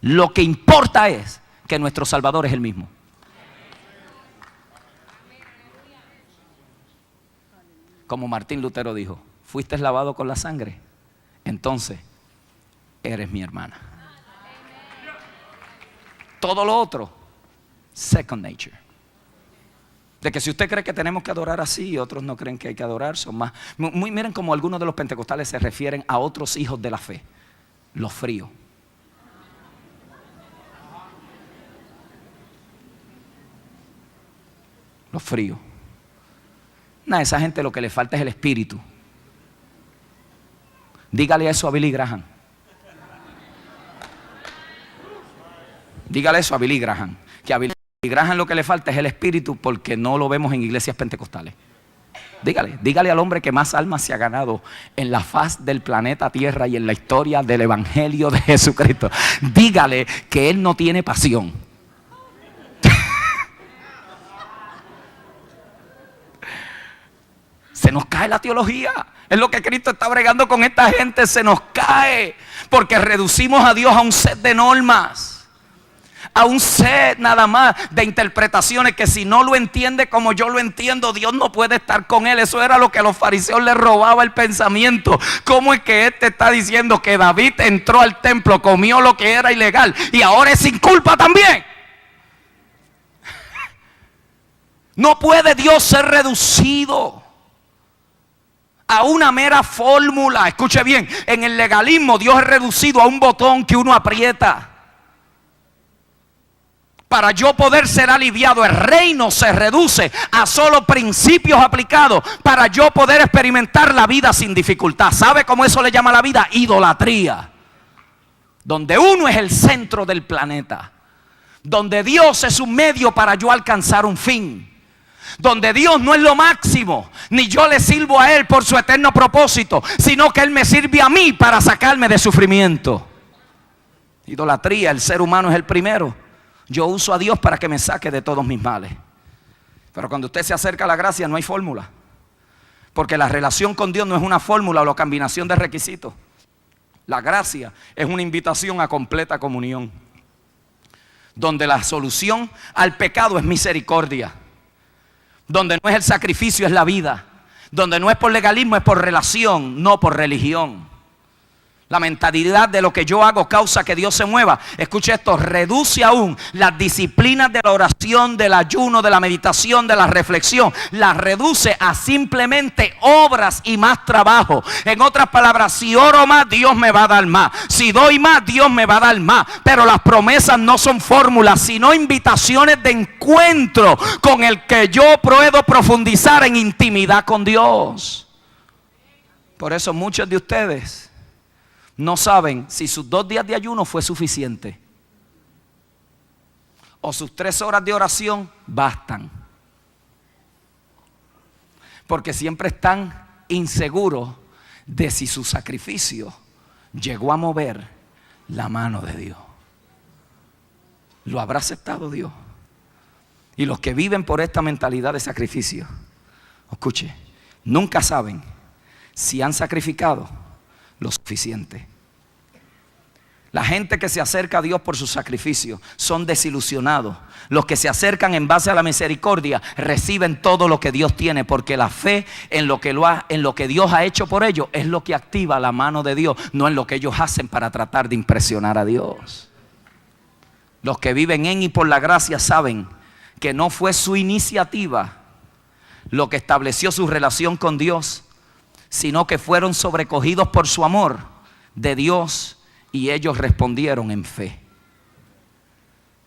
lo que importa es que nuestro Salvador es el mismo. Como Martín Lutero dijo, fuiste lavado con la sangre, entonces eres mi hermana. Todo lo otro, second nature. De que si usted cree que tenemos que adorar así y otros no creen que hay que adorar, son más. Miren cómo algunos de los pentecostales se refieren a otros hijos de la fe, los fríos. Los fríos. A esa gente lo que le falta es el espíritu. Dígale eso a Billy Graham. Dígale eso a Billy Graham. Que a Billy Graham lo que le falta es el espíritu, porque no lo vemos en iglesias pentecostales. Dígale al hombre que más almas se ha ganado en la faz del planeta Tierra y en la historia del evangelio de Jesucristo. Dígale que él no tiene pasión. Se nos cae la teología. Es lo que Cristo está bregando con esta gente. Se nos cae porque reducimos a Dios a un set de normas, a un set nada más de interpretaciones que si no lo entiende como yo lo entiendo, Dios no puede estar con él. Eso era lo que a los fariseos les robaba el pensamiento. ¿Cómo es que este está diciendo que David entró al templo, comió lo que era ilegal y ahora es sin culpa también? No puede Dios ser reducido a una mera fórmula. Escuche bien, en el legalismo Dios es reducido a un botón que uno aprieta. Para yo poder ser aliviado, el reino se reduce a solo principios aplicados para yo poder experimentar la vida sin dificultad. ¿Sabe cómo eso le llama la vida? Idolatría. Donde uno es el centro del planeta, donde Dios es un medio para yo alcanzar un fin, donde Dios no es lo máximo, ni yo le sirvo a Él por su eterno propósito, sino que Él me sirve a mí para sacarme de sufrimiento. Idolatría, el ser humano es el primero. Yo uso a Dios para que me saque de todos mis males. Pero cuando usted se acerca a la gracia no hay fórmula, porque la relación con Dios no es una fórmula o la combinación de requisitos. La gracia es una invitación a completa comunión, donde la solución al pecado es misericordia, donde no es el sacrificio, es la vida, donde no es por legalismo, es por relación, no por religión. La mentalidad de lo que yo hago causa que Dios se mueva. Escuche esto, reduce aún las disciplinas de la oración, del ayuno, de la meditación, de la reflexión. Las reduce a simplemente obras y más trabajo. En otras palabras, si oro más, Dios me va a dar más. Si doy más, Dios me va a dar más. Pero las promesas no son fórmulas, sino invitaciones de encuentro con el que yo puedo profundizar en intimidad con Dios. Por eso muchos de ustedes no saben si sus 2 días de ayuno fue suficiente o sus 3 horas de oración bastan, porque siempre están inseguros de si su sacrificio llegó a mover la mano de Dios. ¿Lo habrá aceptado Dios? Y los que viven por esta mentalidad de sacrificio, escuche, nunca saben si han sacrificado lo suficiente. La gente que se acerca a Dios por su sacrificio son desilusionados. Los que se acercan en base a la misericordia reciben todo lo que Dios tiene, porque la fe en lo que Dios ha hecho por ellos es lo que activa la mano de Dios, no en lo que ellos hacen para tratar de impresionar a Dios. Los que viven en y por la gracia saben que no fue su iniciativa lo que estableció su relación con Dios, sino que fueron sobrecogidos por su amor de Dios y ellos respondieron en fe.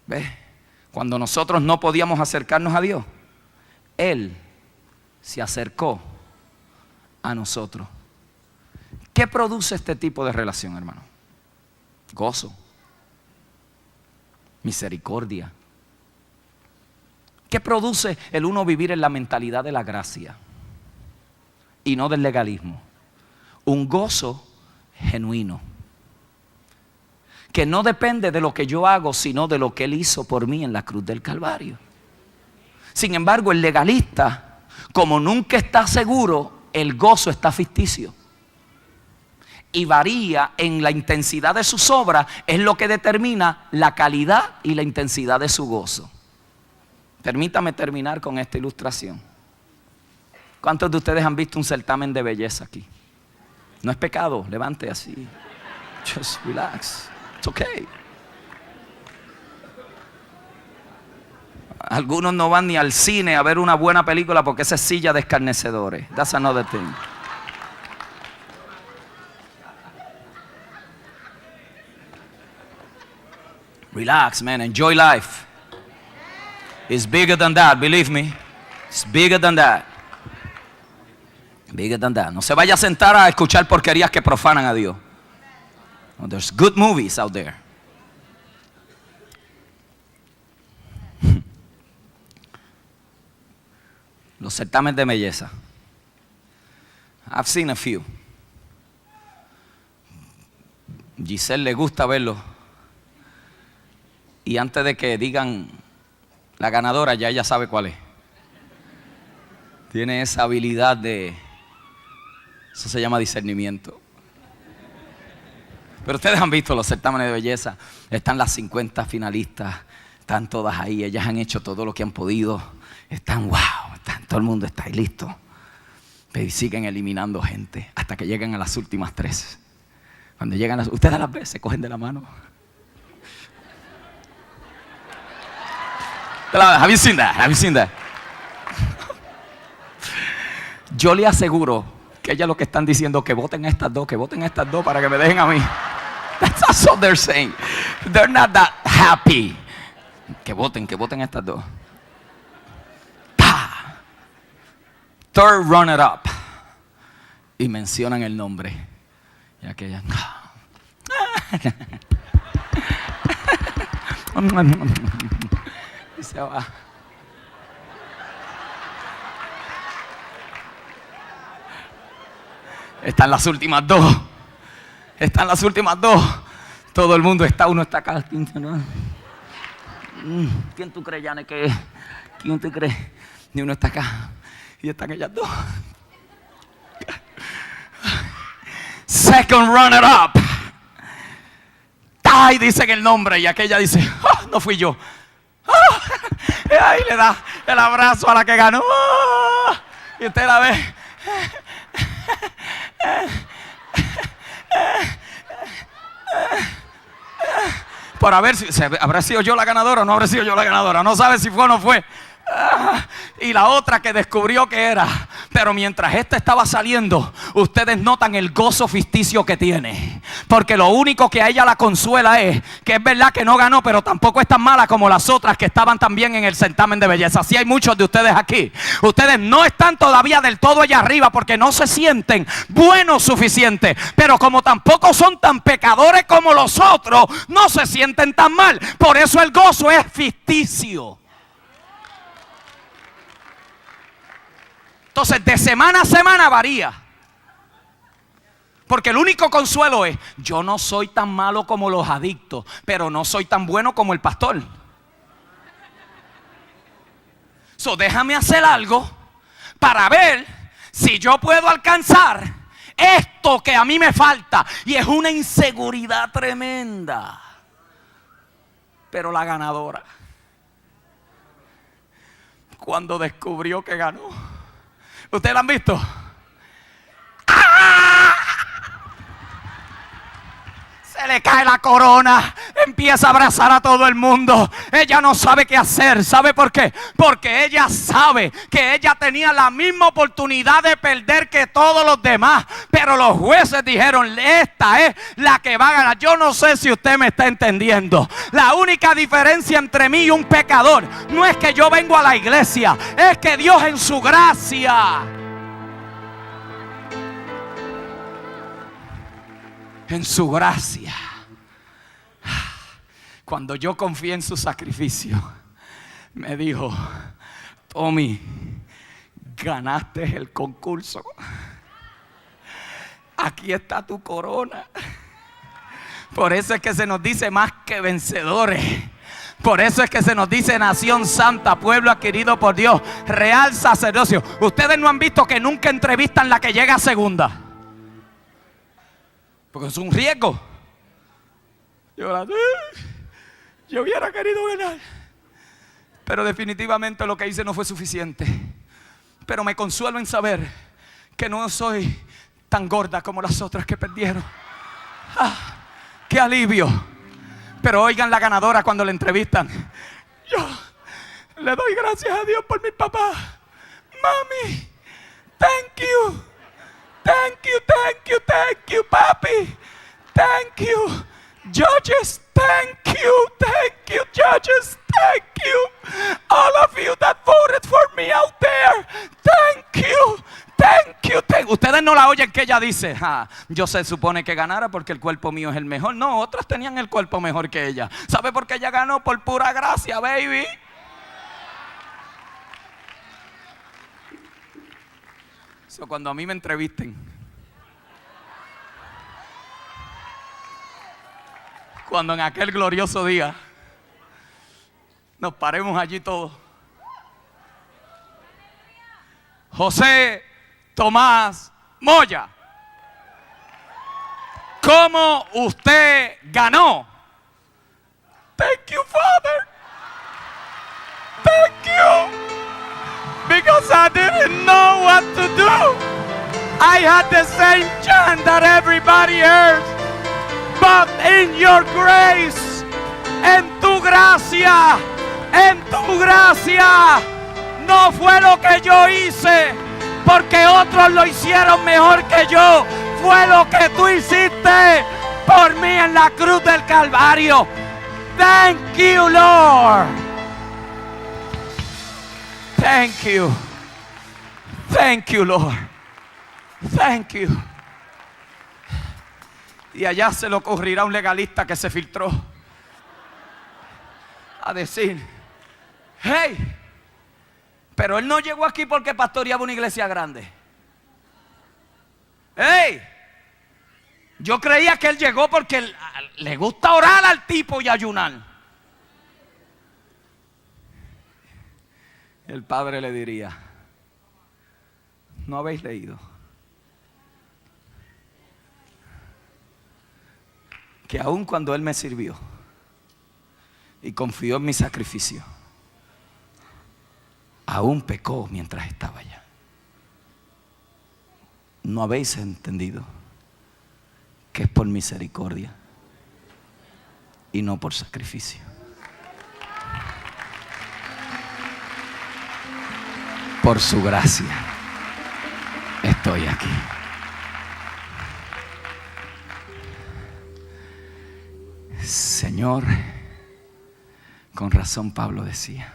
¿Ves? Cuando nosotros no podíamos acercarnos a Dios, Él se acercó a nosotros. ¿Qué produce este tipo de relación, hermano? Gozo, misericordia. ¿Qué produce el uno vivir en la mentalidad de la gracia y no del legalismo? Un gozo genuino, que no depende de lo que yo hago, sino de lo que Él hizo por mí en la cruz del Calvario. Sin embargo, el legalista, como nunca está seguro, el gozo está ficticio. y varía en la intensidad de sus obras es lo que determina la calidad y la intensidad de su gozo. Permítame terminar con esta ilustración. ¿Cuántos de ustedes han visto un certamen de belleza aquí? No es pecado, levante así. Just relax, it's okay. Algunos no van ni al cine a ver una buena película porque esa es silla de escarnecedores. That's another thing. Relax, man. Enjoy life. It's bigger than that, believe me. It's bigger than that. Bigger than that. No se vaya a sentar a escuchar porquerías que profanan a Dios. No, there's good movies out there. Los certámenes de belleza. I've seen a few. Giselle le gusta verlo. Y antes de que digan la ganadora, ya ella sabe cuál es. Tiene esa habilidad de... Eso se llama discernimiento. Pero ustedes han visto los certámenes de belleza. Están las 50 finalistas. Están todas ahí. Ellas han hecho todo lo que han podido. Están wow. Todo el mundo está ahí listo. Pero siguen eliminando gente hasta que llegan a las últimas 3. Cuando llegan ustedes a las veces se cogen de la mano. Have you seen that? Have you seen that? Yo le aseguro que ellas lo que están diciendo que voten a estas dos, para que me dejen a mí. That's what they're saying. They're not that happy. Que voten a estas dos. Third runner-up. Y mencionan el nombre. Y aquella. Y se va. Están las últimas dos. Todo el mundo está, uno está acá. ¿Quién tú crees, Yane, que es? ¿Quién tú crees? Y uno está acá. Y están ellas dos. Second runner up. Ay, dicen el nombre. Y aquella dice, oh, no fui yo. Y ahí le da el abrazo a la que ganó. Y usted la ve. Por a ver si habrá sido yo la ganadora o no habrá sido yo la ganadora. No sabe si fue o no fue. Y la otra que descubrió que era. Pero mientras esta estaba saliendo, ustedes notan el gozo ficticio que tiene. Porque lo único que a ella la consuela es que es verdad que no ganó, pero tampoco es tan mala como las otras que estaban también en el certamen de belleza. Así hay muchos de ustedes aquí. Ustedes no están todavía del todo allá arriba porque no se sienten buenos suficientes. Pero como tampoco son tan pecadores como los otros, no se sienten tan mal. Por eso el gozo es ficticio. Entonces de semana a semana varía. Porque el único consuelo es, yo no soy tan malo como los adictos, pero no soy tan bueno como el pastor. So déjame hacer algo para ver si yo puedo alcanzar esto que a mí me falta. Y es una inseguridad tremenda. Pero la ganadora, cuando descubrió que ganó, ¿ustedes la han visto? ¡Ah! Se le cae la corona, empieza a abrazar a todo el mundo. Ella no sabe qué hacer. ¿Sabe por qué? Porque ella sabe que ella tenía la misma oportunidad de perder que todos los demás. Pero los jueces dijeron, esta es la que va a ganar. Yo no sé si usted me está entendiendo. La única diferencia entre mí y un pecador no es que yo vengo a la iglesia, es que Dios en su gracia, en su gracia, cuando yo confié en su sacrificio, me dijo, Tommy, ganaste el concurso. Aquí está tu corona. Por eso es que se nos dice más que vencedores. Por eso es que se nos dice nación santa, pueblo adquirido por Dios, real sacerdocio. Ustedes no han visto que nunca entrevistan la que llega a segunda. porque es un riesgo. Yo hubiera querido ganar, pero definitivamente lo que hice no fue suficiente. Pero me consuelo en saber que no soy tan gorda como las otras que perdieron. ¡Qué alivio! Pero oigan la ganadora cuando la entrevistan. Yo le doy gracias a Dios por mi papá. Mami, thank you. Thank you, thank you, thank you, papi. Thank you. Judges, thank you, judges, thank you. All of you that voted for me out there, thank you. Ustedes no la oyen que ella dice, yo se supone que ganara porque el cuerpo mío es el mejor. No, otros tenían el cuerpo mejor que ella. ¿Sabe por qué ella ganó? Por pura gracia, baby. So, cuando a mí me entrevisten, cuando en aquel glorioso día nos paremos allí todos, José Tomás Moya, ¿cómo usted ganó? Thank you, Father. Thank you. Because I didn't know what to do. I had the same chant that everybody else. But in your grace, en tu gracia, no fue lo que yo hice, porque otros lo hicieron mejor que yo. Fue lo que tú hiciste por mí en la cruz del Calvario. Thank you, Lord. Thank you. Thank you, Lord. Thank you. Y allá se le ocurrirá a un legalista que se filtró a decir, hey, pero él no llegó aquí porque pastoreaba una iglesia grande. Hey, yo creía que él llegó porque le gusta orar al tipo y ayunar. El padre le diría, ¿no habéis leído que aun cuando él me sirvió y confió en mi sacrificio, aún pecó mientras estaba allá? ¿No habéis entendido que es por misericordia y no por sacrificio? Por su gracia estoy aquí. Señor, con razón Pablo decía,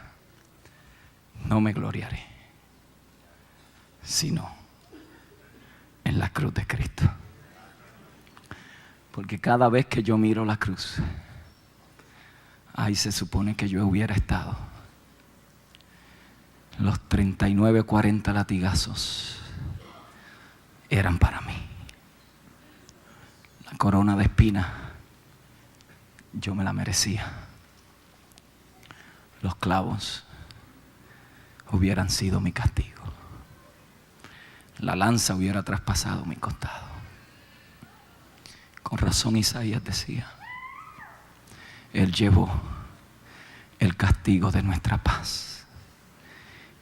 no me gloriaré, sino en la cruz de Cristo. Porque cada vez que yo miro la cruz, ahí se supone que yo hubiera estado. Los 39, 40 latigazos eran para mí. La corona de espinas, yo me la merecía. Los clavos hubieran sido mi castigo. La lanza hubiera traspasado mi costado. Con razón Isaías decía, Él llevó el castigo de nuestra paz,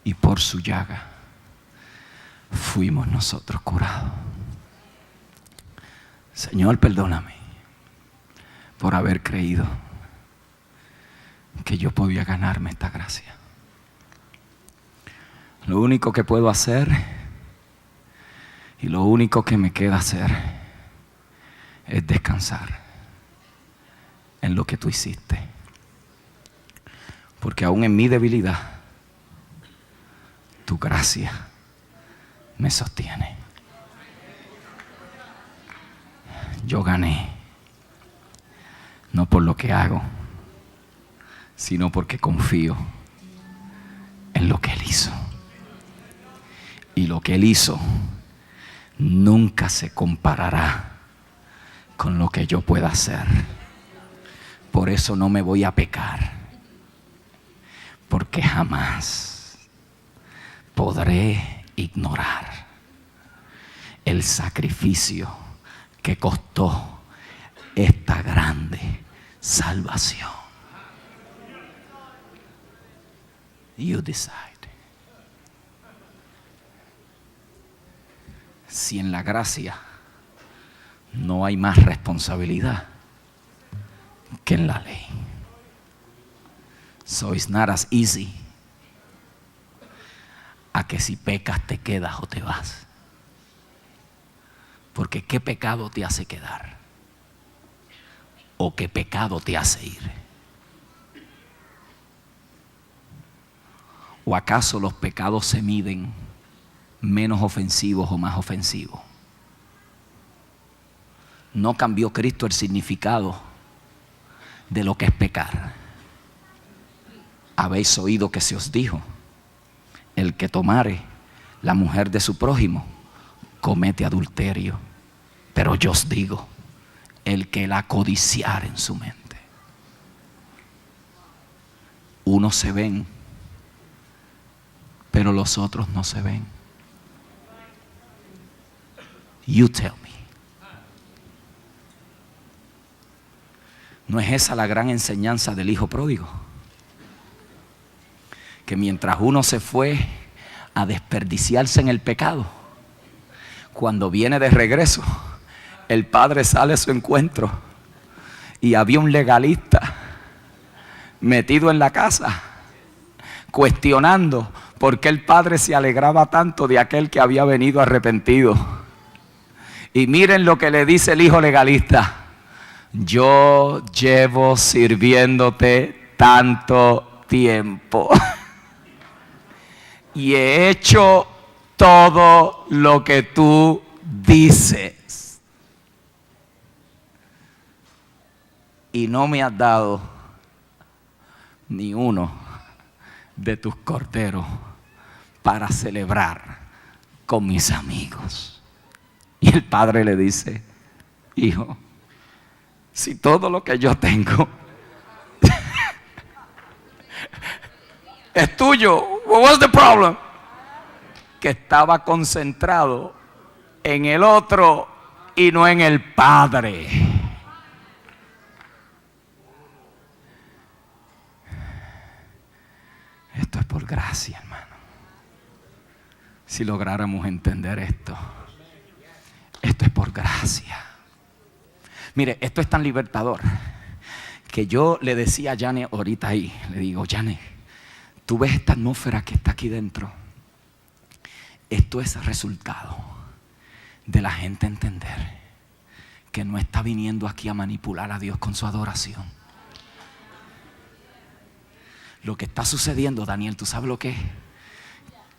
y por su llaga fuimos nosotros curados. Señor, perdóname por haber creído que yo podía ganarme esta gracia. Lo único que puedo hacer y lo único que me queda hacer es descansar en lo que tú hiciste. Porque aún en mi debilidad, tu gracia me sostiene. Yo gané, no por lo que hago, sino porque confío en lo que Él hizo. Y lo que Él hizo nunca se comparará con lo que yo pueda hacer. Por eso no me voy a pecar, porque jamás podré ignorar el sacrificio, que costó esta grande salvación. You decide. Si en la gracia no hay más responsabilidad que en la ley. So it's not as easy a que si pecas te quedas o te vas. Porque ¿qué pecado te hace quedar? ¿O qué pecado te hace ir? ¿O acaso los pecados se miden menos ofensivos o más ofensivos? No cambió Cristo el significado de lo que es pecar. Habéis oído que se os dijo: el que tomare la mujer de su prójimo comete adulterio. Pero yo os digo, el que la codiciare en su mente. Unos se ven, pero los otros no se ven. You tell me. ¿No es esa la gran enseñanza del hijo pródigo? Que mientras uno se fue a desperdiciarse en el pecado, cuando viene de regreso, el padre sale a su encuentro y había un legalista metido en la casa, cuestionando por qué el padre se alegraba tanto de aquel que había venido arrepentido. Y miren lo que le dice el hijo legalista: yo llevo sirviéndote tanto tiempo y he hecho todo lo que tú dices, y no me has dado ni uno de tus corderos para celebrar con mis amigos. Y el padre le dice: hijo, si todo lo que yo tengo es tuyo, what's the problem? Que estaba concentrado en el otro y no en el padre. Esto es por gracia, hermano. Si lográramos entender esto, esto es por gracia. Mire, esto es tan libertador que yo le decía a Janet ahorita ahí, le digo: Janet, tú ves esta atmósfera que está aquí dentro. Esto es resultado de la gente entender que no está viniendo aquí a manipular a Dios con su adoración. Lo que está sucediendo, Daniel, ¿tú sabes lo que es?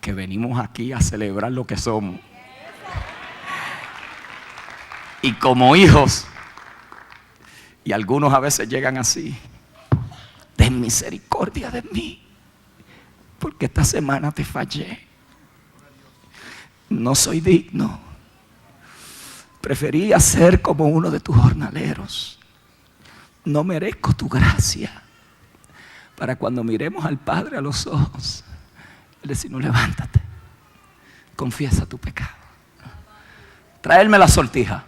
Que venimos aquí a celebrar lo que somos. Y como hijos, y algunos a veces llegan así: ten misericordia de mí, porque esta semana te fallé. No soy digno. Prefería ser como uno de tus jornaleros. No merezco tu gracia. Para cuando miremos al Padre a los ojos, Él dice: no, levántate, confiesa tu pecado, traerme la sortija,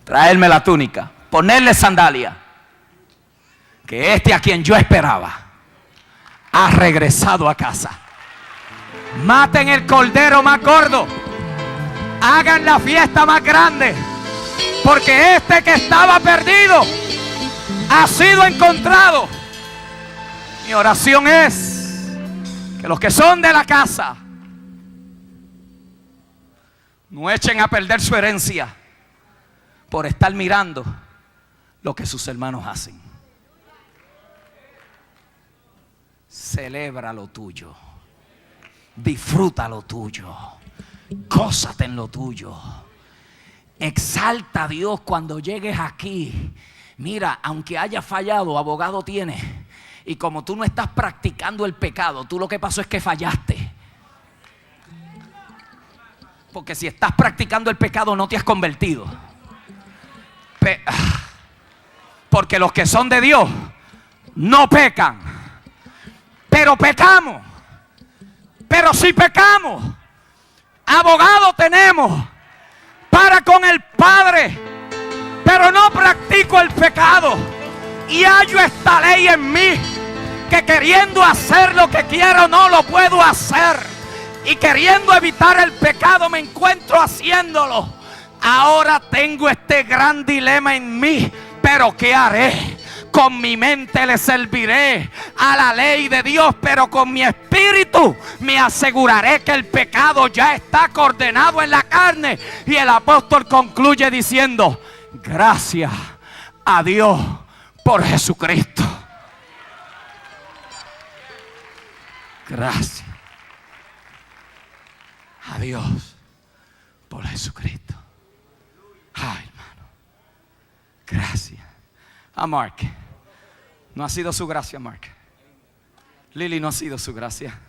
traerme la túnica, ponerle sandalia, que este a quien yo esperaba ha regresado a casa. Maten el cordero más gordo, hagan la fiesta más grande, porque este que estaba perdido ha sido encontrado. Mi oración es que los que son de la casa no echen a perder su herencia por estar mirando lo que sus hermanos hacen. Celebra lo tuyo, disfruta lo tuyo, gózate en lo tuyo, exalta a Dios cuando llegues aquí. Mira, aunque haya fallado, abogado tienes. Y como tú no estás practicando el pecado, tú lo que pasó es que fallaste. Porque si estás practicando el pecado, no te has convertido. Porque los que son de Dios no pecan. Pero pecamos. Pero si pecamos, abogado tenemos para con el Padre, pero no practico el pecado. Y hallo esta ley en mí, que queriendo hacer lo que quiero no lo puedo hacer, y queriendo evitar el pecado me encuentro haciéndolo. Ahora tengo este gran dilema en mí, pero ¿qué haré? Con mi mente le serviré a la ley de Dios, pero con mi espíritu me aseguraré que el pecado ya está condenado en la carne. Y el apóstol concluye diciendo: gracias a Dios por Jesucristo. Gracias a Dios por Jesucristo. Ay, hermano, gracias. A Mark, no ha sido su gracia, Mark. Lily, no ha sido su gracia.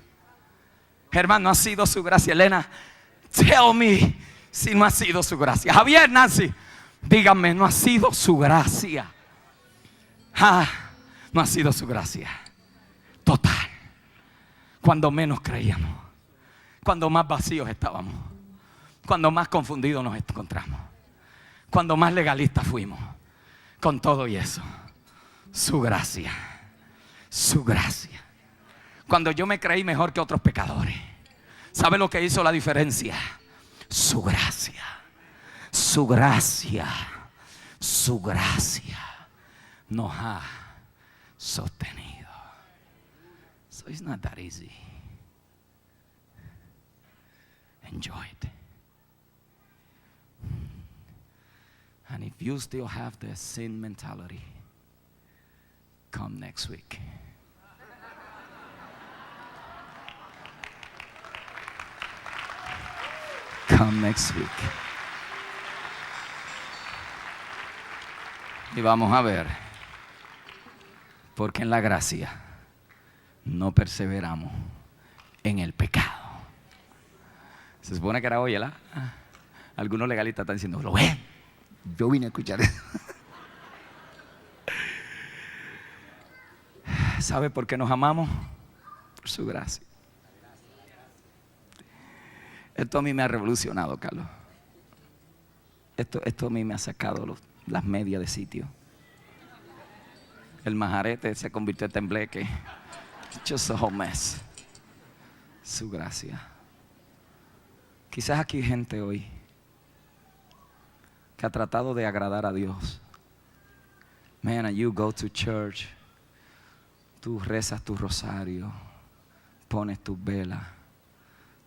Germán, no ha sido su gracia. Elena, tell me si no ha sido su gracia. Javier, Nancy, díganme, no ha sido su gracia. No ha sido su gracia. Total. Cuando menos creíamos, cuando más vacíos estábamos, cuando más confundidos nos encontramos, cuando más legalistas fuimos. Con todo y eso, su gracia, su gracia. Cuando yo me creí mejor que otros pecadores, ¿sabe lo que hizo la diferencia? Su gracia, su gracia, su gracia nos ha sostenido. So it's not that easy. Enjoy it. And if you still have the sin mentality, come next week. Come next week. Y vamos a ver, porque en la gracia no perseveramos en el pecado. Se supone que era hoy, ¿verdad? Algunos legalistas están diciendo, ¿lo ven? Yo vine a escuchar eso. ¿Sabe por qué nos amamos? Por su gracia. Esto a mí me ha revolucionado, Carlos. Esto a mí me ha sacado las medias de sitio. El majarete se convirtió en tembleque. Just a whole mess. Su gracia. Quizás aquí hay gente hoy que ha tratado de agradar a Dios. Man, and you go to church, tú rezas tu rosario, pones tus velas,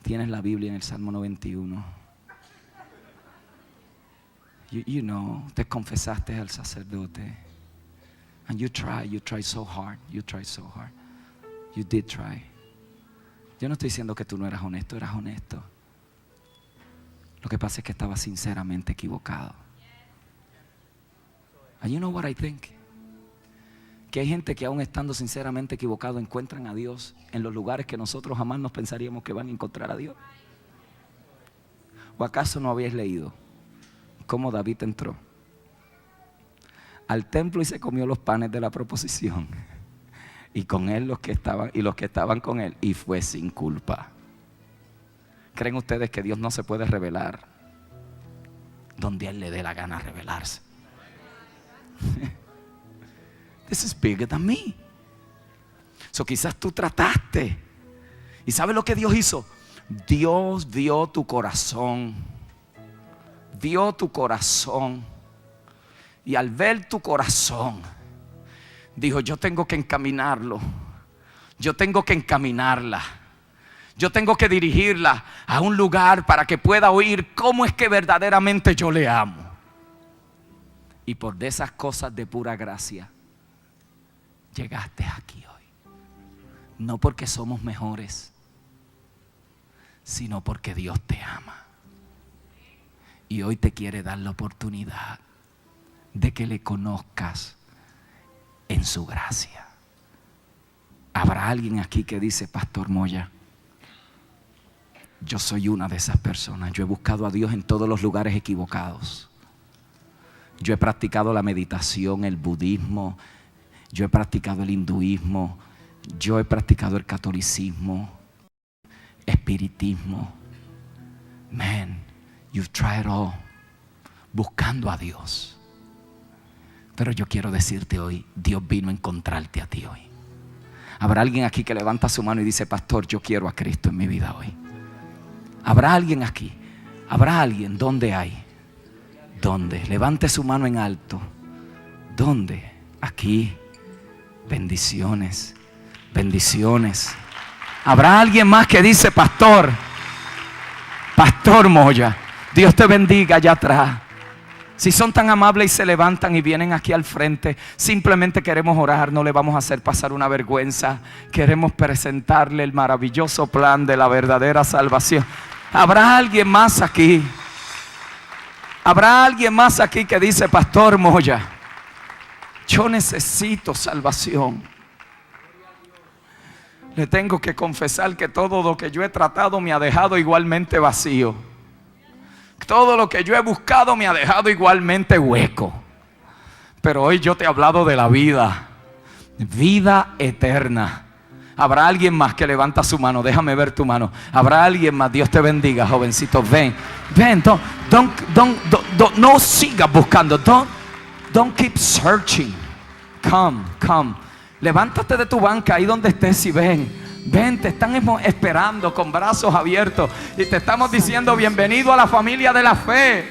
tienes la Biblia en el Salmo 91. You know, te confesaste al sacerdote. And you try so hard, you did try. Yo no estoy diciendo que tú no eras honesto. Lo que pasa es que estaba sinceramente equivocado. And you know what I think? Que hay gente que aún estando sinceramente equivocado encuentran a Dios en los lugares que nosotros jamás nos pensaríamos que van a encontrar a Dios. ¿O acaso no habéis leído cómo David entró al templo y se comió los panes de la proposición? Y con él los que estaban con él, y fue sin culpa. ¿Creen ustedes que Dios no se puede revelar donde a Él le dé la gana revelarse? This is bigger than me. So quizás tú trataste. ¿Y sabes lo que Dios hizo? Dios vio tu corazón. Vio tu corazón. Y al ver tu corazón, dijo, yo tengo que encaminarlo. Yo tengo que encaminarla. Yo tengo que dirigirla a un lugar para que pueda oír cómo es que verdaderamente yo le amo. Y por de esas cosas de pura gracia, llegaste aquí hoy. No porque somos mejores, sino porque Dios te ama. Y hoy te quiere dar la oportunidad de que le conozcas en su gracia. Habrá alguien aquí que dice, Pastor Moya, yo soy una de esas personas. Yo he buscado a Dios en todos los lugares equivocados. Yo he practicado la meditación, el budismo. Yo he practicado el hinduismo. Yo he practicado el catolicismo, espiritismo. Man, you've tried all. buscando a Dios. Pero yo quiero decirte hoy, Dios vino a encontrarte a ti hoy. Habrá alguien aquí que levanta su mano y dice: pastor, yo quiero a Cristo en mi vida hoy. Habrá alguien aquí. Habrá alguien. ¿Dónde hay? ¿Dónde? Levante su mano en alto. ¿Dónde? Aquí. Bendiciones. Bendiciones. Habrá alguien más que dice: pastor Moya, Dios te bendiga allá atrás. Si son tan amables y se levantan y vienen aquí al frente, simplemente queremos orar, no le vamos a hacer pasar una vergüenza. Queremos presentarle el maravilloso plan de la verdadera salvación. ¿Habrá alguien más aquí? ¿Habrá alguien más aquí que dice: pastor Moya, yo necesito salvación? Le tengo que confesar que todo lo que yo he tratado me ha dejado igualmente vacío. Todo lo que yo he buscado me ha dejado igualmente hueco. Pero hoy yo te he hablado de la vida, vida eterna. ¿Habrá alguien más que levanta su mano? Déjame ver tu mano. ¿Habrá alguien más? Dios te bendiga, jovencito. Ven, no sigas buscando. Don't keep searching. Come. Levántate de tu banca ahí donde estés y ven. Ven, te están esperando con brazos abiertos y te estamos diciendo: bienvenido a la familia de la fe.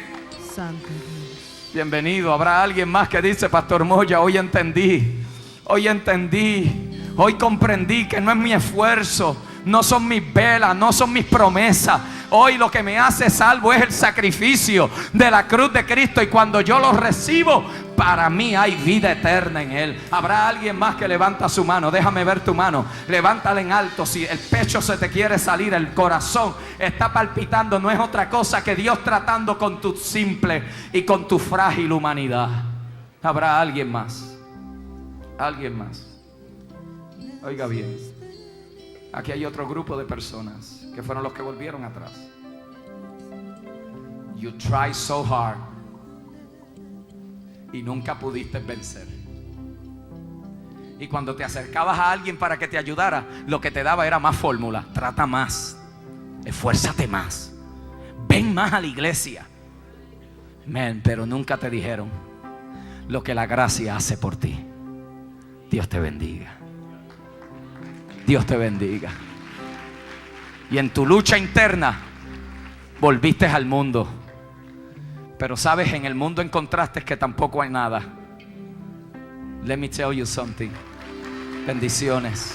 Bienvenido. Habrá alguien más que dice: pastor Moya, hoy entendí, hoy comprendí que no es mi esfuerzo, no son mis velas, no son mis promesas. Hoy lo que me hace salvo es el sacrificio de la cruz de Cristo, y cuando yo lo recibo, para mí hay vida eterna en Él. ¿Habrá alguien más que levanta su mano? Déjame ver tu mano. Levántala en alto. Si el pecho se te quiere salir, el corazón está palpitando, no es otra cosa que Dios tratando con tu simple y con tu frágil humanidad. ¿Habrá alguien más? ¿Alguien más? Oiga bien, aquí hay otro grupo de personas que fueron los que volvieron atrás. You try so hard y nunca pudiste vencer. Y cuando te acercabas a alguien para que te ayudara, lo que te daba era más fórmula. Trata más, esfuérzate más, ven más a la iglesia. Pero nunca te dijeron lo que la gracia hace por ti. Dios te bendiga. Dios te bendiga. Y en tu lucha interna volviste al mundo. Pero sabes, en el mundo encontraste que tampoco hay nada. Let me tell you something. Bendiciones.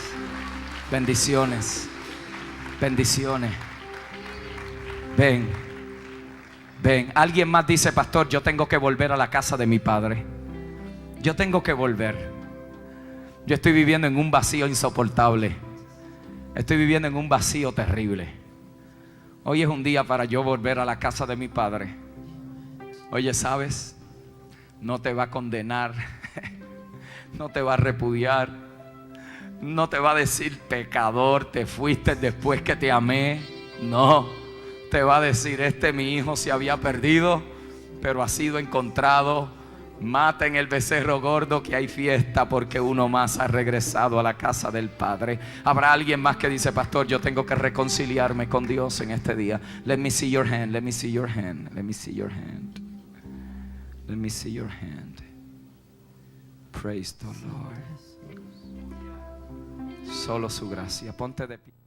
Bendiciones. Bendiciones. Ven. Alguien más dice: pastor, yo tengo que volver a la casa de mi padre. Yo tengo que volver. Yo estoy viviendo en un vacío insoportable. Estoy viviendo en un vacío terrible. Hoy es un día para yo volver a la casa de mi padre. Oye, ¿sabes? No te va a condenar. No te va a repudiar. No te va a decir: pecador, te fuiste después que te amé. No. Te va a decir: mi hijo se había perdido, pero ha sido encontrado. Maten el becerro gordo, que hay fiesta, porque uno más ha regresado a la casa del Padre. Habrá alguien más que dice: pastor, yo tengo que reconciliarme con Dios en este día. Let me see your hand. Let me see your hand. Let me see your hand. Let me see your hand. Praise the Lord. Solo su gracia. Ponte de pie.